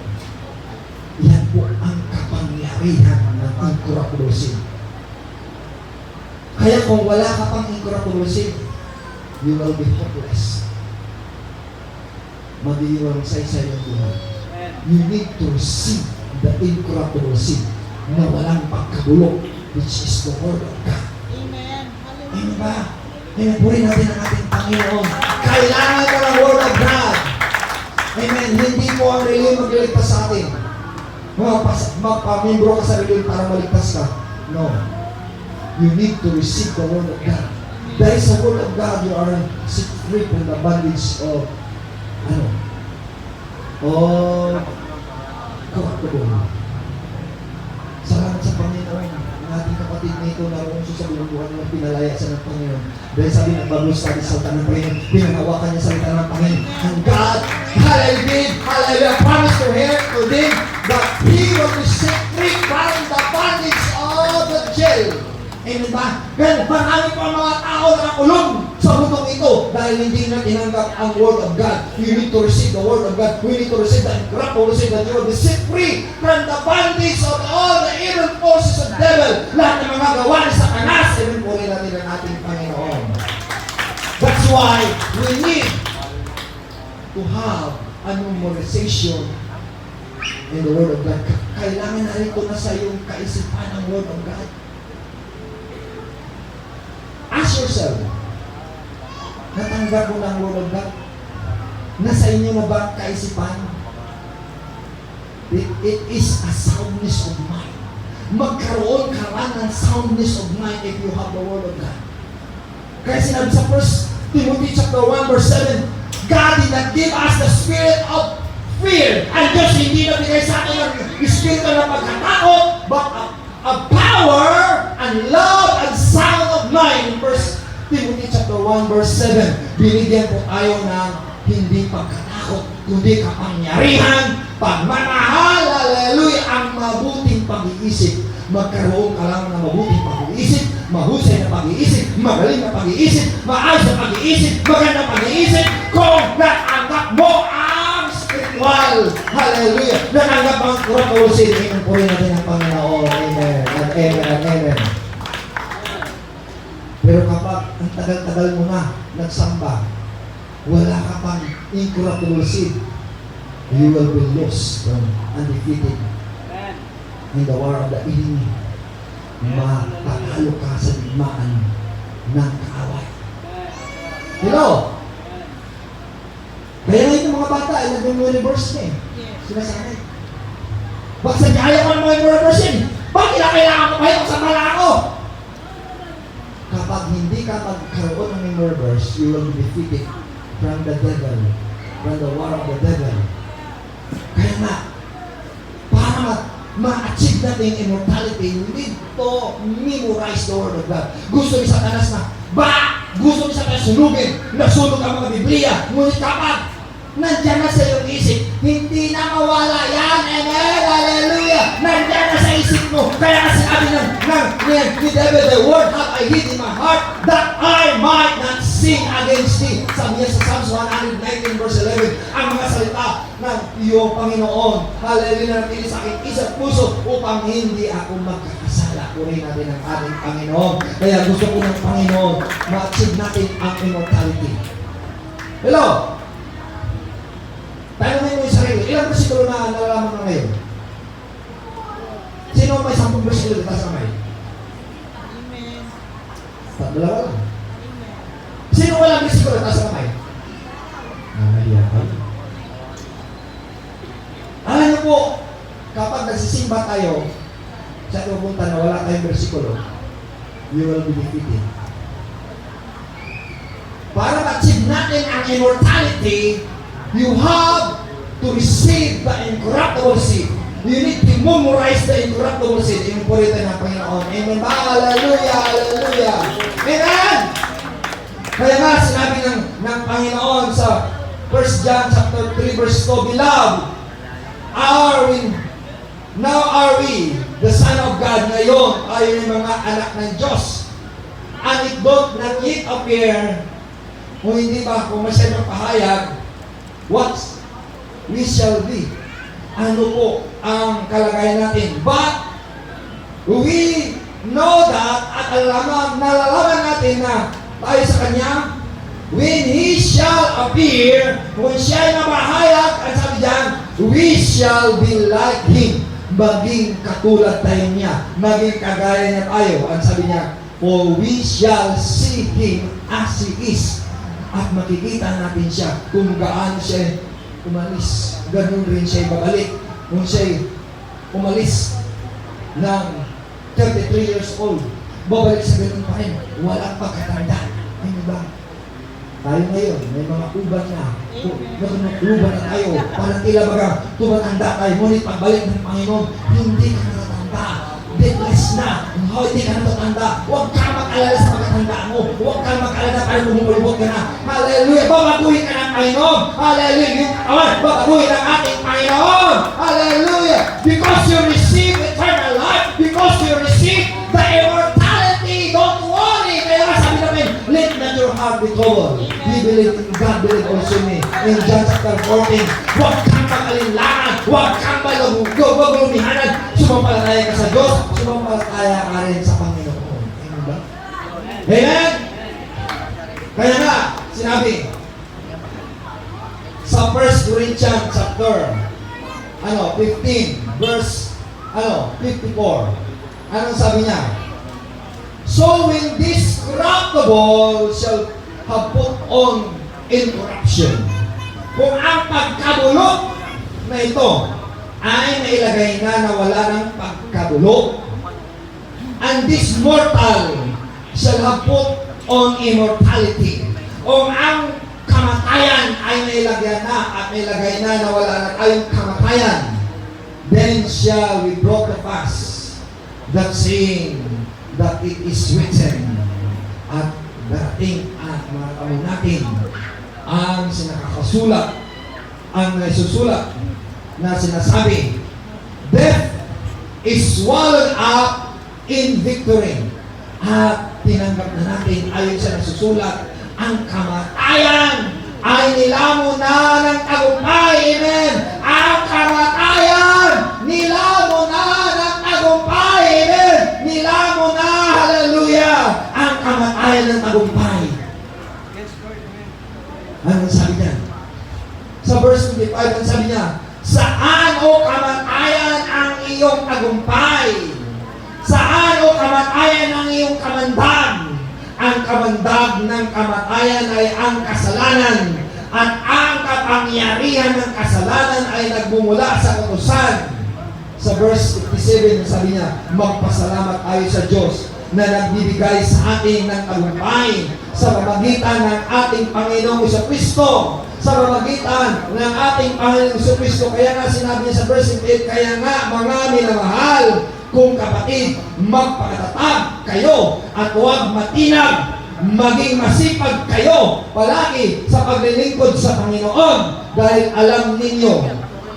yan po ang kapangyarihan ng incorruptible seed. Kaya kung wala ka pang incorruptible seed, you will be hopeless. Mag-iiwang sa iyong buhay. You need to receive the incorruptible seed na walang pagkabulok, which is the Word of God. Amen. Amen ba? Amen. Puri natin ang ating Panginoon. Kailangan ko ng Word of God. Amen. Hindi po ang reliyon magliligtas sa atin. Magpamembro ka sa reliyon para maligtas ka. No. You need to receive the Word of God. There is a Word of God. You are set free from the bondage of corruptible. Salamat sa Panginoon. Ang ating kapatid na ito naroon siya sa bilangguan ng pinalaya sa ng Panginoon. Dahil sabi ng Bible study sa salita ng Panginoon, pinangawakan niya sa salita ng Panginoon. And God, hallelujah, promised to them that He will be set free from the bondage of the jail. Amen ba? Well, marami po ang mga tao na nakulong sa mundong ito dahil hindi na tinanggap ang Word of God. You need to receive the Word of God. We need to receive the incorruptible seed that you will be set free from the bondage of all the evil forces of the devil. Lahat ng mga gawa ni Satanas, even po rin natin ang ating Panginoon. That's why we need to have a memorization in the Word of God. Kailangan na rito na sa iyong kaisipan ang Word of God. Ask yourself, natanggap mo ng Word of God? Nasa inyo na ba ang kaisipan? It is a soundness of mind. Magkaroon ka lang ng soundness of mind if you have the Word of God. Kaya sinabi sa 1 Timothy chapter 1 verse 7, God did not give us the spirit of fear. Ang Diyos hindi nabigay sa atin ang espiritu ng pagkatakot, but a power and love and sound of mind. 1 Timothy chapter 1 verse 7, binigyan po tayo ng hindi pagkatakot, kundi kapangyarihan, pagmamahal, hallelujah, ang mabuting pag-iisip. Magkaroon ka lang ng mabuting pag-iisip, mahusay na pag-iisip, magaling na pag-iisip, maayos na pag-iisip, maganda pag-iisip, kung natanggap mo ang spiritual, hallelujah, natanggap ang corruptible seed. Amen po rin natin ang Panginoon. Amen. And amen and amen. Pero kapag ang tagal-tagal mo na nagsamba, wala ka pang incorruptible seed, you will be lost from undefeated in the war of the enemy. Matatalo ka sa digmaan ng kaaway. Hello? Kaya nga itong mga bata ay nag-reverse niya eh. Sinasabi. Bakit sa kaya ko ng mga reverse niya? Bakit kailangan ko kayo sa mala ako? Kapag hindi ka magkaroon ng reverse, you will be defeated from the devil, from the war of the devil. Kaya nga, para ma-achieve natin immortality, you need to memorize the Word of God. Gusto ni Satanas na, gusto ni Satanas sunugin, nasunog ang mga Biblia, ngunit kapag nandiyan na sa iyong isip, hindi na mawala yan. Amen, hallelujah. Nandiyan na sa isip mo. Kaya nga sinabi ni David, the word have I hid in my heart that I might not sin against thee. Sabi niya sa Psalms 119 verse 11, ang mga salita ng iyong Panginoon, hallelujah, na sa aking isang puso upang hindi ako magkakasala. Purihin natin ang ating Panginoon. Kaya gusto ko ng Panginoon, ma-achieve natin ang immortality. Hello? Tanongin mo yung sarili, ilang versikulo na nalalaman mo ngayon? Sino may 10 versikulo na sa kamay? Amen. Dalawa lang. Amen. Sino walang versikulo na sa kamay? Nanahiyakan. Alam niyo po, kapag nagsisimba tayo, sa pupunta na wala tayong versikulo, you will be defeated. Para ma-achieve natin ang immortality, you have to receive the incorruptible seed. You need to memorize the incorruptible seed. Yung purito ng Panginoon. Amen ba? Hallelujah! Hallelujah! Amen! Kaya nga, sinabi ng Panginoon sa 1 John chapter 3 verse 2, Beloved, now are we the Son of God. Ngayon tayo yung mga anak ng Diyos. And it doth not yet appear, kung hindi ba, kung masyadong pahayag, what we shall be. Ano po ang kalagayan natin? But we know that at nalalaman natin na tayo sa Kanya, when He shall appear, kung siya ay mapahayag, at sabi diyan, we shall be like Him. Maging katulad tayo niya. Maging kagaya niya tayo. Ang sabi niya, for we shall see Him as He is. At makikita natin siya kung gaano siya umalis. Ganun rin siya babalik. Kung siya umalis ng 33 years old, babalik sa ganun pa rin. Walang pagkatanda. Ano ba? Tayo ngayon, may mga uban na. Uban na tayo. Parang tila baga, tumatanda tayo. Ngunit pagbalik ng Panginoon, hindi ka natatanda. Deadless na. Hindi ka natatanda. Huwag ka mag-alala sa pagkatanda mo. Huwag ka mag-alala para lumulubot ka na. Hallelujah. Babaguhin ka ng Panginoon. Hallelujah. Yung kawan, babaguhin ng ating Panginoon. Hallelujah. Because you receive eternal life. Because you receive the immortality. Don't worry. Kaya sabi namin, let not your heart be troubled. We believe in God, believe also in me. In John chapter 14, huwag kang mag-alinlangan, huwag kang maglumihanan. Sumampalataya ka sa Diyos, sumampalataya ka rin sa Panginoon. Amen ba? Amen? Kaya nga, sinabi, sa 1 Corinthians chapter 15, verse 54. Anong sabi niya? So when this corruptible shall have put on incorruption. Kung ang pagkabulok na ito ay nailagay na wala ng pagkabulok, and this mortal shall have put on immortality. Kung ang kamatayan ay nailagay na wala na tayong kamatayan, then shall we brought to pass that saying that it is written, at darating at mga kamay natin ang sinakakasulat, ang nasusulat na sinasabi, death is swallowed up in victory. At tinanggap na natin ayon sa nasusulat, ang kamatayan ay nilamon na ng tagumpay. Amen! Ang kamatayan nilamon na ng tagumpay. Amen! Nilamon na, hallelujah, ang kamatayan ng tagumpay. Ano sabi niya? Sa verse 25, ang sabi niya, saan o kamatayan ang iyong tagumpay? Saan o kamatayan ang iyong kamandag? Ang kamandag ng kamatayan ay ang kasalanan, at ang kapangyarihan ng kasalanan ay nagmumula sa kautusan. Sa verse 57, sabi niya, magpasalamat tayo sa Diyos na nagbibigay sa atin ng tagumpay sa pamamagitan ng ating Panginoong Jesucristo. Sa pamamagitan ng ating Panginoong Jesucristo. Kaya nga sinabi niya sa verse 8, kaya nga mga minamahal kung kapatid, magpakatatag kayo at huwag matinag. Maging masipag kayo palagi sa paglilingkod sa Panginoon dahil alam ninyo,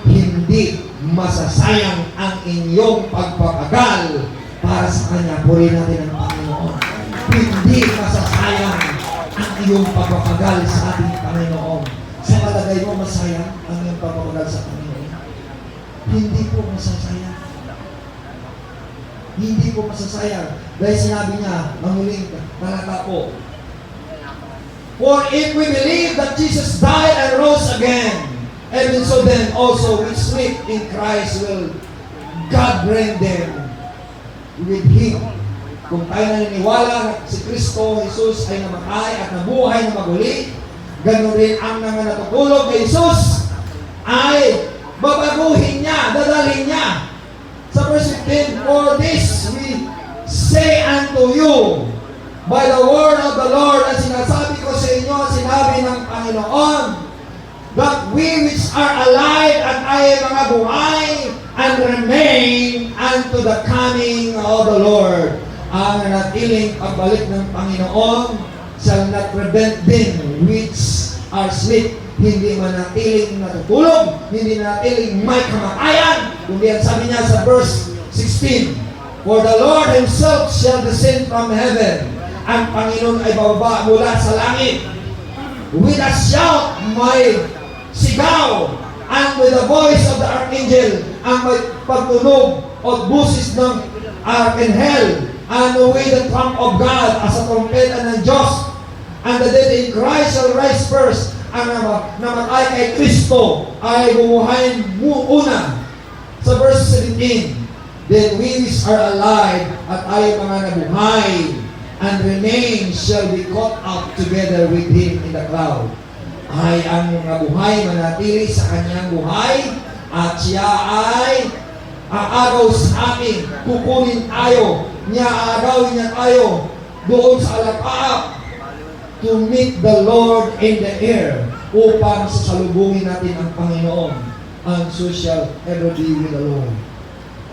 hindi masasayang ang inyong pagpapagal para sa Kanya. Purihin natin ang Panginoon. Hindi masasayang ang iyong pagpapagal sa ating Panginoon. Sa palagay mo, masayang ang iyong pagpapagal sa Panginoon? Hindi po masasayang. Hindi po masasayang. Dahil sinabi niya, mamuling talata po, for if we believe that Jesus died and rose again, even so then also we sleep in Christ will God bring them with Him. Kung tayo naniniwala na si Kristo, Jesus ay namatay at nabuhay na maguli, ganoon rin ang mga natutulog kay Jesus ay babaguhin niya, dadalhin niya. Sa verse 15, for this we say unto you, by the word of the Lord, at sinasabi ko sa inyo, sinabi ng Panginoon, that we which are alive at ay mga buhay and unto the coming of the Lord. Ang nanatiling pagbalik ng Panginoon shall not prevent them which are asleep. Hindi manatiling natutulog, hindi manatiling may kamatayan. Kundi ang sabi niya sa verse 16, For the Lord Himself shall descend from heaven. Ang Panginoon ay bababa mula sa langit. With a shout, may sigaw, and with the voice of the archangel, ang may pagtunog o busis ng arkanghel, and with the trump of God, as a trumpeta ng Diyos, and the dead in Christ shall rise first. Ang namatay kay Kristo ay bumuhayin una. Sa verse 17, Then we which are alive at ay mga nabuhay and remain shall be caught up together with Him in the cloud. Ay ang mga buhay manatili sa kanyang buhay at siya ay aagaw sa atin. Kukunin tayo. Aagawin niya tayo doon sa alapaap to meet the Lord in the air upang sasalubungin natin ang Panginoon. And so shall ever be with the Lord.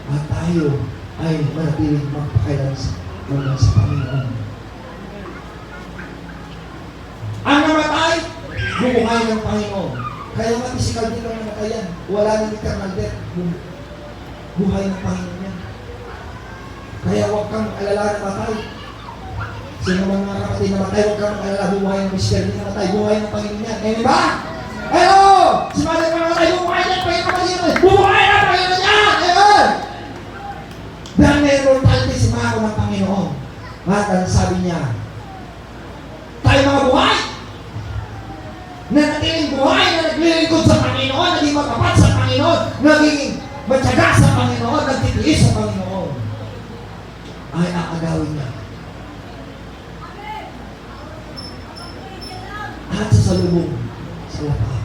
At tayo ay manatiling magpakailan sa Panginoon. Ang namatay, bubuhay ng Panginoon. Kaya nga physical din ang namatayan. Wala nang eternal death. Buhay ng Panginoon yan. Kaya huwag kang alala na matay. Sino man mga kapatid na matay, huwag kang alala, buhay ng mister, hindi na matay, buhay ng Panginoon yan. Amen ba? Hello! Si Mother na matay, buhay yan, Panginoon, buhay ng Panginoon yan! Amen! Dahil may immortality si Mako ng Panginoon. At ang sabi niya, tayo mga buhay, na natiling buhay, na naglilingkod sa Panginoon, naging matapat sa Panginoon, naging matyaga sa Panginoon, nagtitiis sa Panginoon, ay aagawin niya. At sasalubong sa alapaap.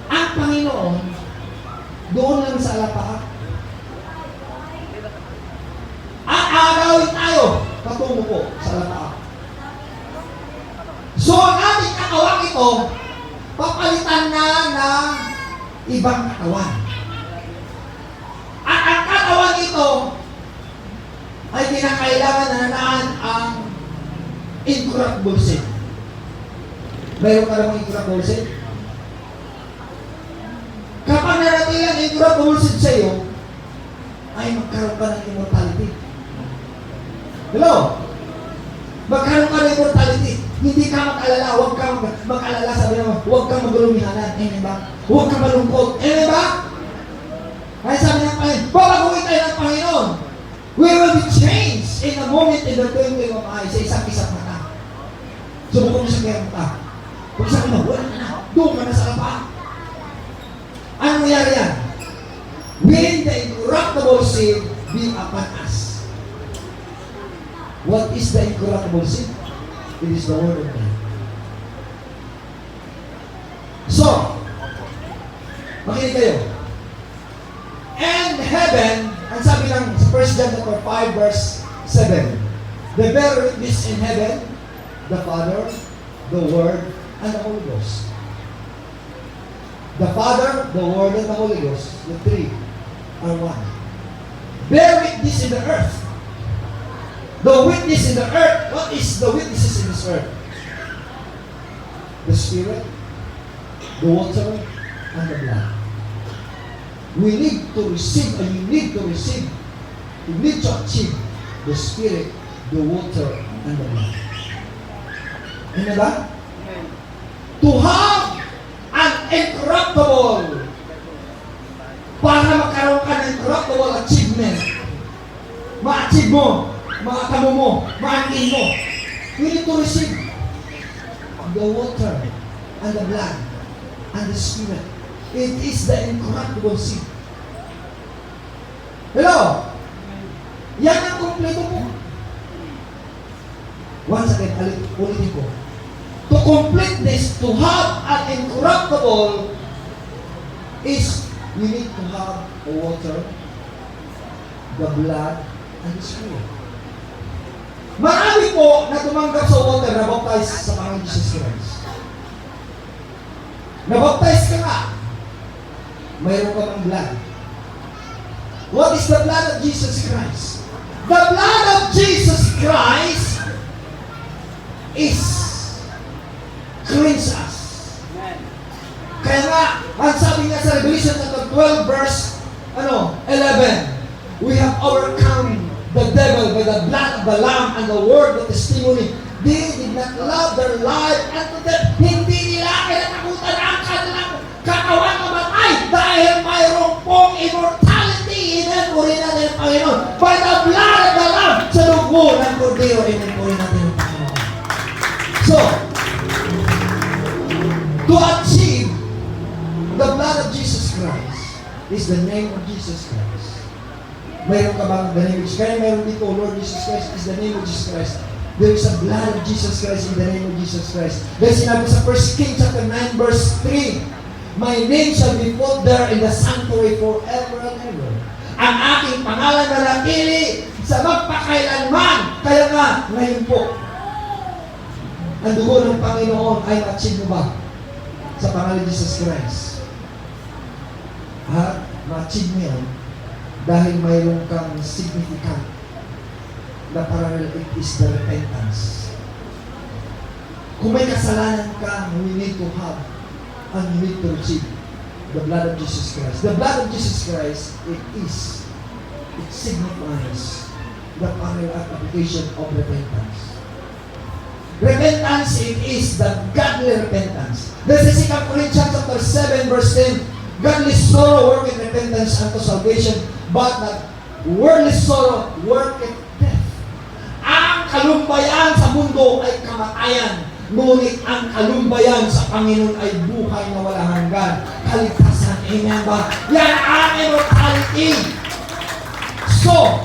Ang Panginoon, doon lang sa alapaap. At aagawin tayo patungo po sa alapaap. So, ang ating katawan ito, papalitan na ng ibang katawan. At ang katawan ito ay kinakailangan na nanaan ang incorruptible seed. Mayroon ka namang incorruptible seed? Kapag narating ang incorruptible seed sa iyo, ay magkaroon ka ng immortality. Hello? Magkaroon ka ng immortality. Hindi ka mag-alala, huwag kang mag-alala, sabi naman, huwag kang magulumihanan. Amen ba? Huwag kang malungkot. Amen ba? Kaya sabi ng Panginoon, babaguhin tayo ng Panginoon. We will be changed in a moment in the twinkling of eyes, sa isang mata. Subukan mo sa kaya mata. Pag sabi mo, wala ka na. Doon ka na sa alapaap. Anong nangyari yan? When the incorruptible seed be upon us. What is the incorruptible seed? It is the Word of God. So, makinig kayo. And heaven, ang sabi ng 1 John 5 verse 7, the bear witness in heaven, the Father, the Word, and the Holy Ghost. The Father, the Word, and the Holy Ghost, the three are one. Bear witness in the earth. The witness in the earth. What is the witnesses in this earth? The Spirit, the water, and the blood. We need to receive, and you need to receive, you need to achieve the Spirit, the water, and the blood. Ano ba? To have an incorruptible, para magkaroon ka ng incorruptible achievement, ma-achieve mo, makatamo mo, ma-achieve mo, you need to receive the water and the blood and the Spirit. It is the incorruptible seed. Hello? Yan ang kompleto mo. Once again, ulitin ko. To complete this, to have an incorruptible, is you need to have the water, the blood, and the Spirit. Marami po na tumanggap sa water na baptize sa Panginoon Jesus Christ. Na-baptize ka nga, mayroon ka ng blood. What is the blood of Jesus Christ? The blood of Jesus Christ is cleanse us. Kaya nga, ang sabi nga sa Revelation chapter 12 verse 11, we have overcome the devil by the blood of the Lamb and the word of testimony. They did not love their life unto death. Hindi nila kinatakutan ang kanilang katawan mamatay dahil mayroong pong immortality. Inenpuri natin ang Panginoon. By the blood of the Lamb, sa dugo ng Cordero, inenpuri natin ang Panginoon. So, to achieve the blood of Jesus Christ is the name of Jesus Christ. Mayroon ka bang the name of Jesus Christ? Kaya mayroon dito, Lord Jesus Christ is the name of Jesus Christ. There is a blood of Jesus Christ in the name of Jesus Christ. Dahil sinabi sa 1 Kings chapter 9 verse 3, my name shall be put there in the sanctuary forever and ever. Ang aking pangalan na nakili sa magpakailanman. Kaya nga, ngayon po, ang dugo ng Panginoon ay ma-achieve mo ba sa pangalan ni Jesus Christ? At ma-achieve mo yan dahil mayroon kang significant na parallel, it is the repentance. Kung may kasalanan ka, we need to have and we need to receive the blood of Jesus Christ. The blood of Jesus Christ, it signifies the parallel application of repentance. Repentance, it is the godly repentance. This is 2 Corinthians chapter 7 verse 10. Godly sorrow worketh repentance unto salvation, but not worldly sorrow worketh death. Ang kalumbayan sa mundo ay kamatayan, ngunit ang kalumbayan sa Panginoon ay buhay na wala hanggan. Kaligtasan, amen ba? Yan ang immortality. So,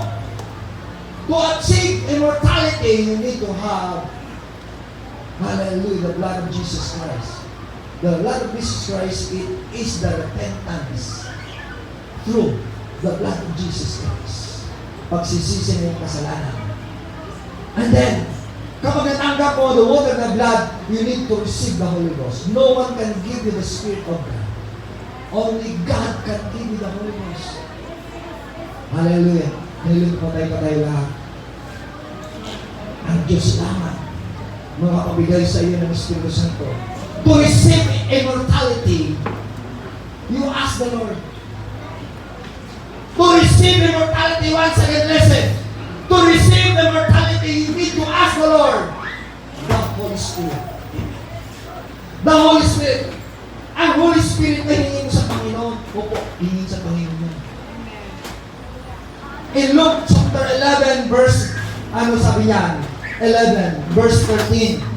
to achieve immortality, you need to have, hallelujah, the blood of Jesus Christ. The blood of Jesus Christ, it is the repentance through the blood of Jesus Christ. Pagsisisi na yung kasalanan. And then, kapag natanggap mo the water and the blood, you need to receive the Holy Ghost. No one can give you the Spirit of God. Only God can give you the Holy Ghost. Hallelujah. Hallelujah. Patay lahat. Ang Diyos lamang makakabigay sa iyo ng Espiritu Santo. To receive immortality, you ask the Lord. To receive immortality, once again, listen. To receive immortality, you need to ask the Lord. The Holy Spirit. The Holy Spirit. Ang Holy Spirit na hingin sa Panginoon. Opo, hingin sa Panginoon. In Luke chapter 11, verse, ano sabi yan? 11, verse 13.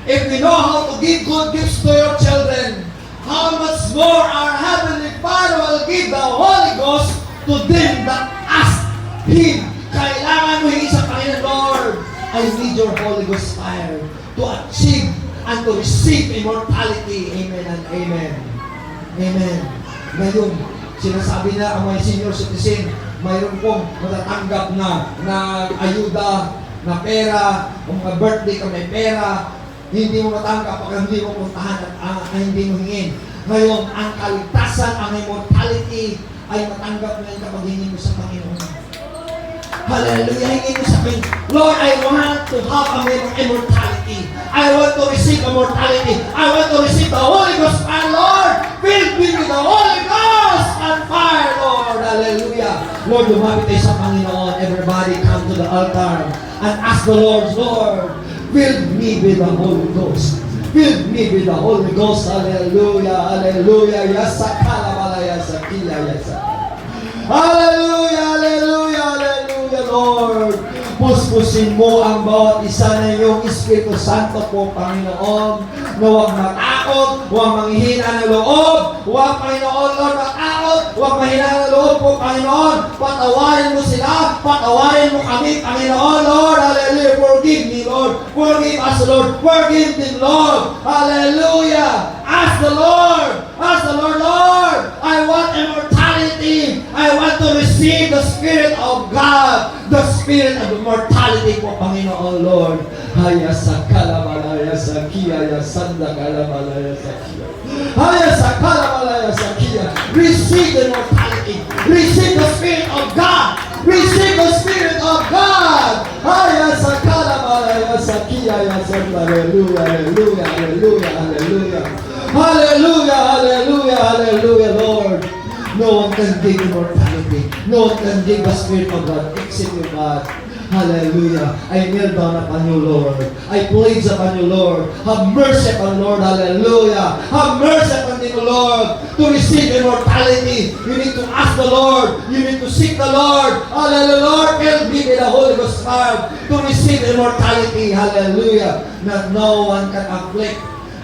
If we know how to give good gifts to your children, how much more our Heavenly Father will give the Holy Ghost to them that ask Him. Kailangan mo hingin sa Panginoon, Lord, I need your Holy Ghost fire to achieve and to receive immortality. Amen and amen. Amen. Ngayon, sinasabi na ang mga senior citizen, mayroon pong matatanggap na ayuda, na pera, kung mga birthday ka may pera, hindi mo matanggap pag hindi mo puntahan at hindi mo hingin. Ngayon, ang kaligtasan, ang immortality ay matanggap ngayon kapag hingin mo sa Panginoon. Hallelujah, hingin mo sa Panginoon. Lord, I want to have immortality. I want to receive immortality. I want to receive the Holy Ghost. And Lord, fill me with the Holy Ghost and fire, Lord. Hallelujah. Lord, lumapit tayo sa Panginoon. Everybody come to the altar and ask the Lord, Lord, fill me with the Holy Ghost. Fill me with the Holy Ghost. Hallelujah. Hallelujah. Yasakala malaya sakiya yasakala. Hallelujah. Hallelujah. Hallelujah, Lord. Puspusin mo ang bawat isa na iyong Espiritu Santo po, Panginoon, na huwag matakot, huwag manghihina ng loob, huwag, Panginoon, Lord, matakot, huwag mahina ng loob po, Panginoon. Patawarin mo sila, patawarin mo kami, Panginoon, Lord. Hallelujah. Forgive me, Lord. Forgive us, Lord. Forgive them, Lord. Hallelujah. Ask the Lord. Ask the Lord, Lord, I want immortality. I want to receive the Spirit of God, the Spirit of immortality po, Panginoon, Lord. Haya sa kalabalaya sa kiya, ya sanda kalabalaya sa kiya. Haya sa kalabalaya sa kiya. Receive the immortality. Receive the Spirit of God. Receive the Spirit of God. Hallelujah, hallelujah, hallelujah, hallelujah. Hallelujah, hallelujah, hallelujah, Lord. No one can give immortality. No one can give the Spirit of God except you, God. Hallelujah. I kneel down upon you, Lord. I pledge upon you, Lord. Have mercy upon Lord. Hallelujah. Have mercy upon you, Lord. To receive immortality, you need to ask the Lord. You need to seek the Lord. Hallelujah. Lord, help me with the Holy Ghost fire to receive immortality. Hallelujah. That no one can afflict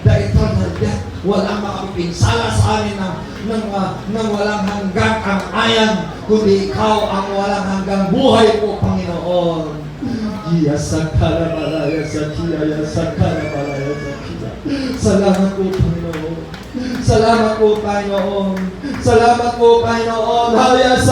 the eternal death. Walang makapinsala sa amin ng walang hanggang ang ayan, kundi ikaw ang walang hanggang buhay po, Panginoon. Salamat po, Panginoon. Salamat po, Panginoon. Salamat po, Panginoon. Hallelujah.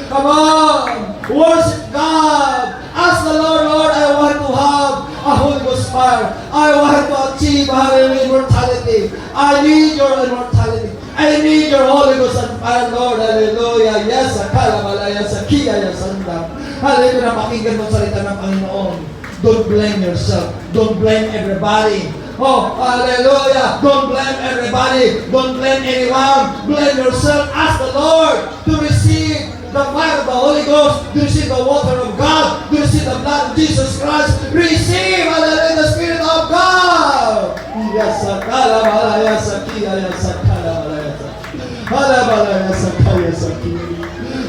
Come on. Worship God. Ask the Lord, Lord, I want to have a Holy Ghost fire. I want to achieve immortality. I need your immortality. I need your Holy Ghost and fire, Lord. Hallelujah. Yes, akala malaya sa kiya ya sanda. Hallelujah. Napakinggan mo ang salita ng Panginoon. Don't blame yourself. Don't blame everybody. Oh, hallelujah. Don't blame everybody. Don't blame anyone. Blame yourself. Ask the Lord to receive the fire of the Holy Ghost, to receive the water of God, to receive the blood of Jesus Christ. Receive, hallelujah, the Spirit of God. Yes, sakala malaya sakiya ya sakala malaya sakiya. Halabalaya sakaya sakiya.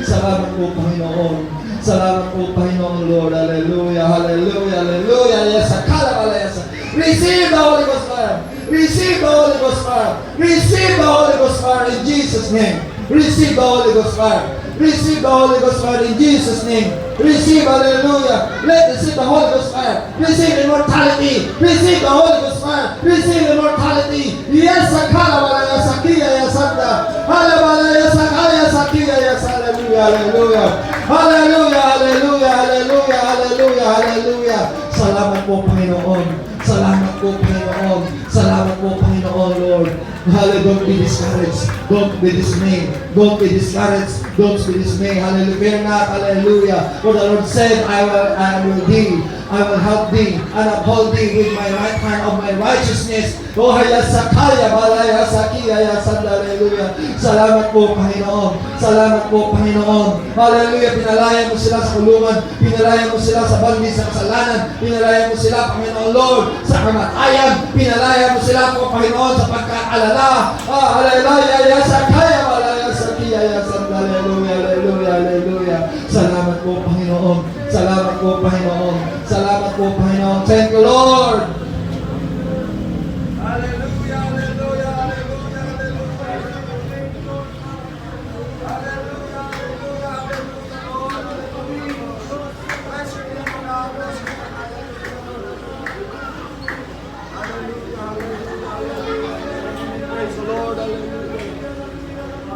Salamat po, Panginoon. Salamat po, Panginoon, Lord. Hallelujah, hallelujah, hallelujah. Yes, sakala malaya sakiya. Receive the Holy Ghost fire. Receive the Holy Ghost fire. Receive the Holy Ghost fire in Jesus' name. Receive the Holy Ghost fire. Receive the Holy Ghost fire in Jesus' name. Receive, hallelujah. Receive the Holy Ghost fire. Receive immortality. Receive the Holy Ghost fire. Receive immortality. Yes, sakala malaya sakiya ya santa. Hallelujah, sakaya sakiya ya hallelujah, hallelujah. Hallelujah, hallelujah, hallelujah, hallelujah, hallelujah. Salamat po, Panginoon. Salamat po, Panginoon. Salamat po, Panginoon, Lord. Hallelujah. Don't be discouraged. Don't be dismayed. Don't be discouraged. Don't be dismayed. Hallelujah. Fear not. Hallelujah. For the Lord said, I will help thee and uphold thee with my right hand of my righteousness. Oh, haya sakaya, balaya sakiya, ya sanda. Hallelujah. Salamat po, Panginoon. Salamat po, Panginoon. Hallelujah. Pinalaya mo sila sa kulungan. Pinalaya mo sila sa bangis sa kasalanan. Pinalaya mo sila, Panginoon Lord, sa kamatayan. Pinalaya mo sila po, Panginoon, sa pagkaalala. Hallelujah. Ya sakaya, balaya sakiya, ya sanda. Hallelujah. Hallelujah. Hallelujah. Salamat po, Panginoon. Salamat po, Panginoon. Salamat po, Panginoon. Thank you, Lord.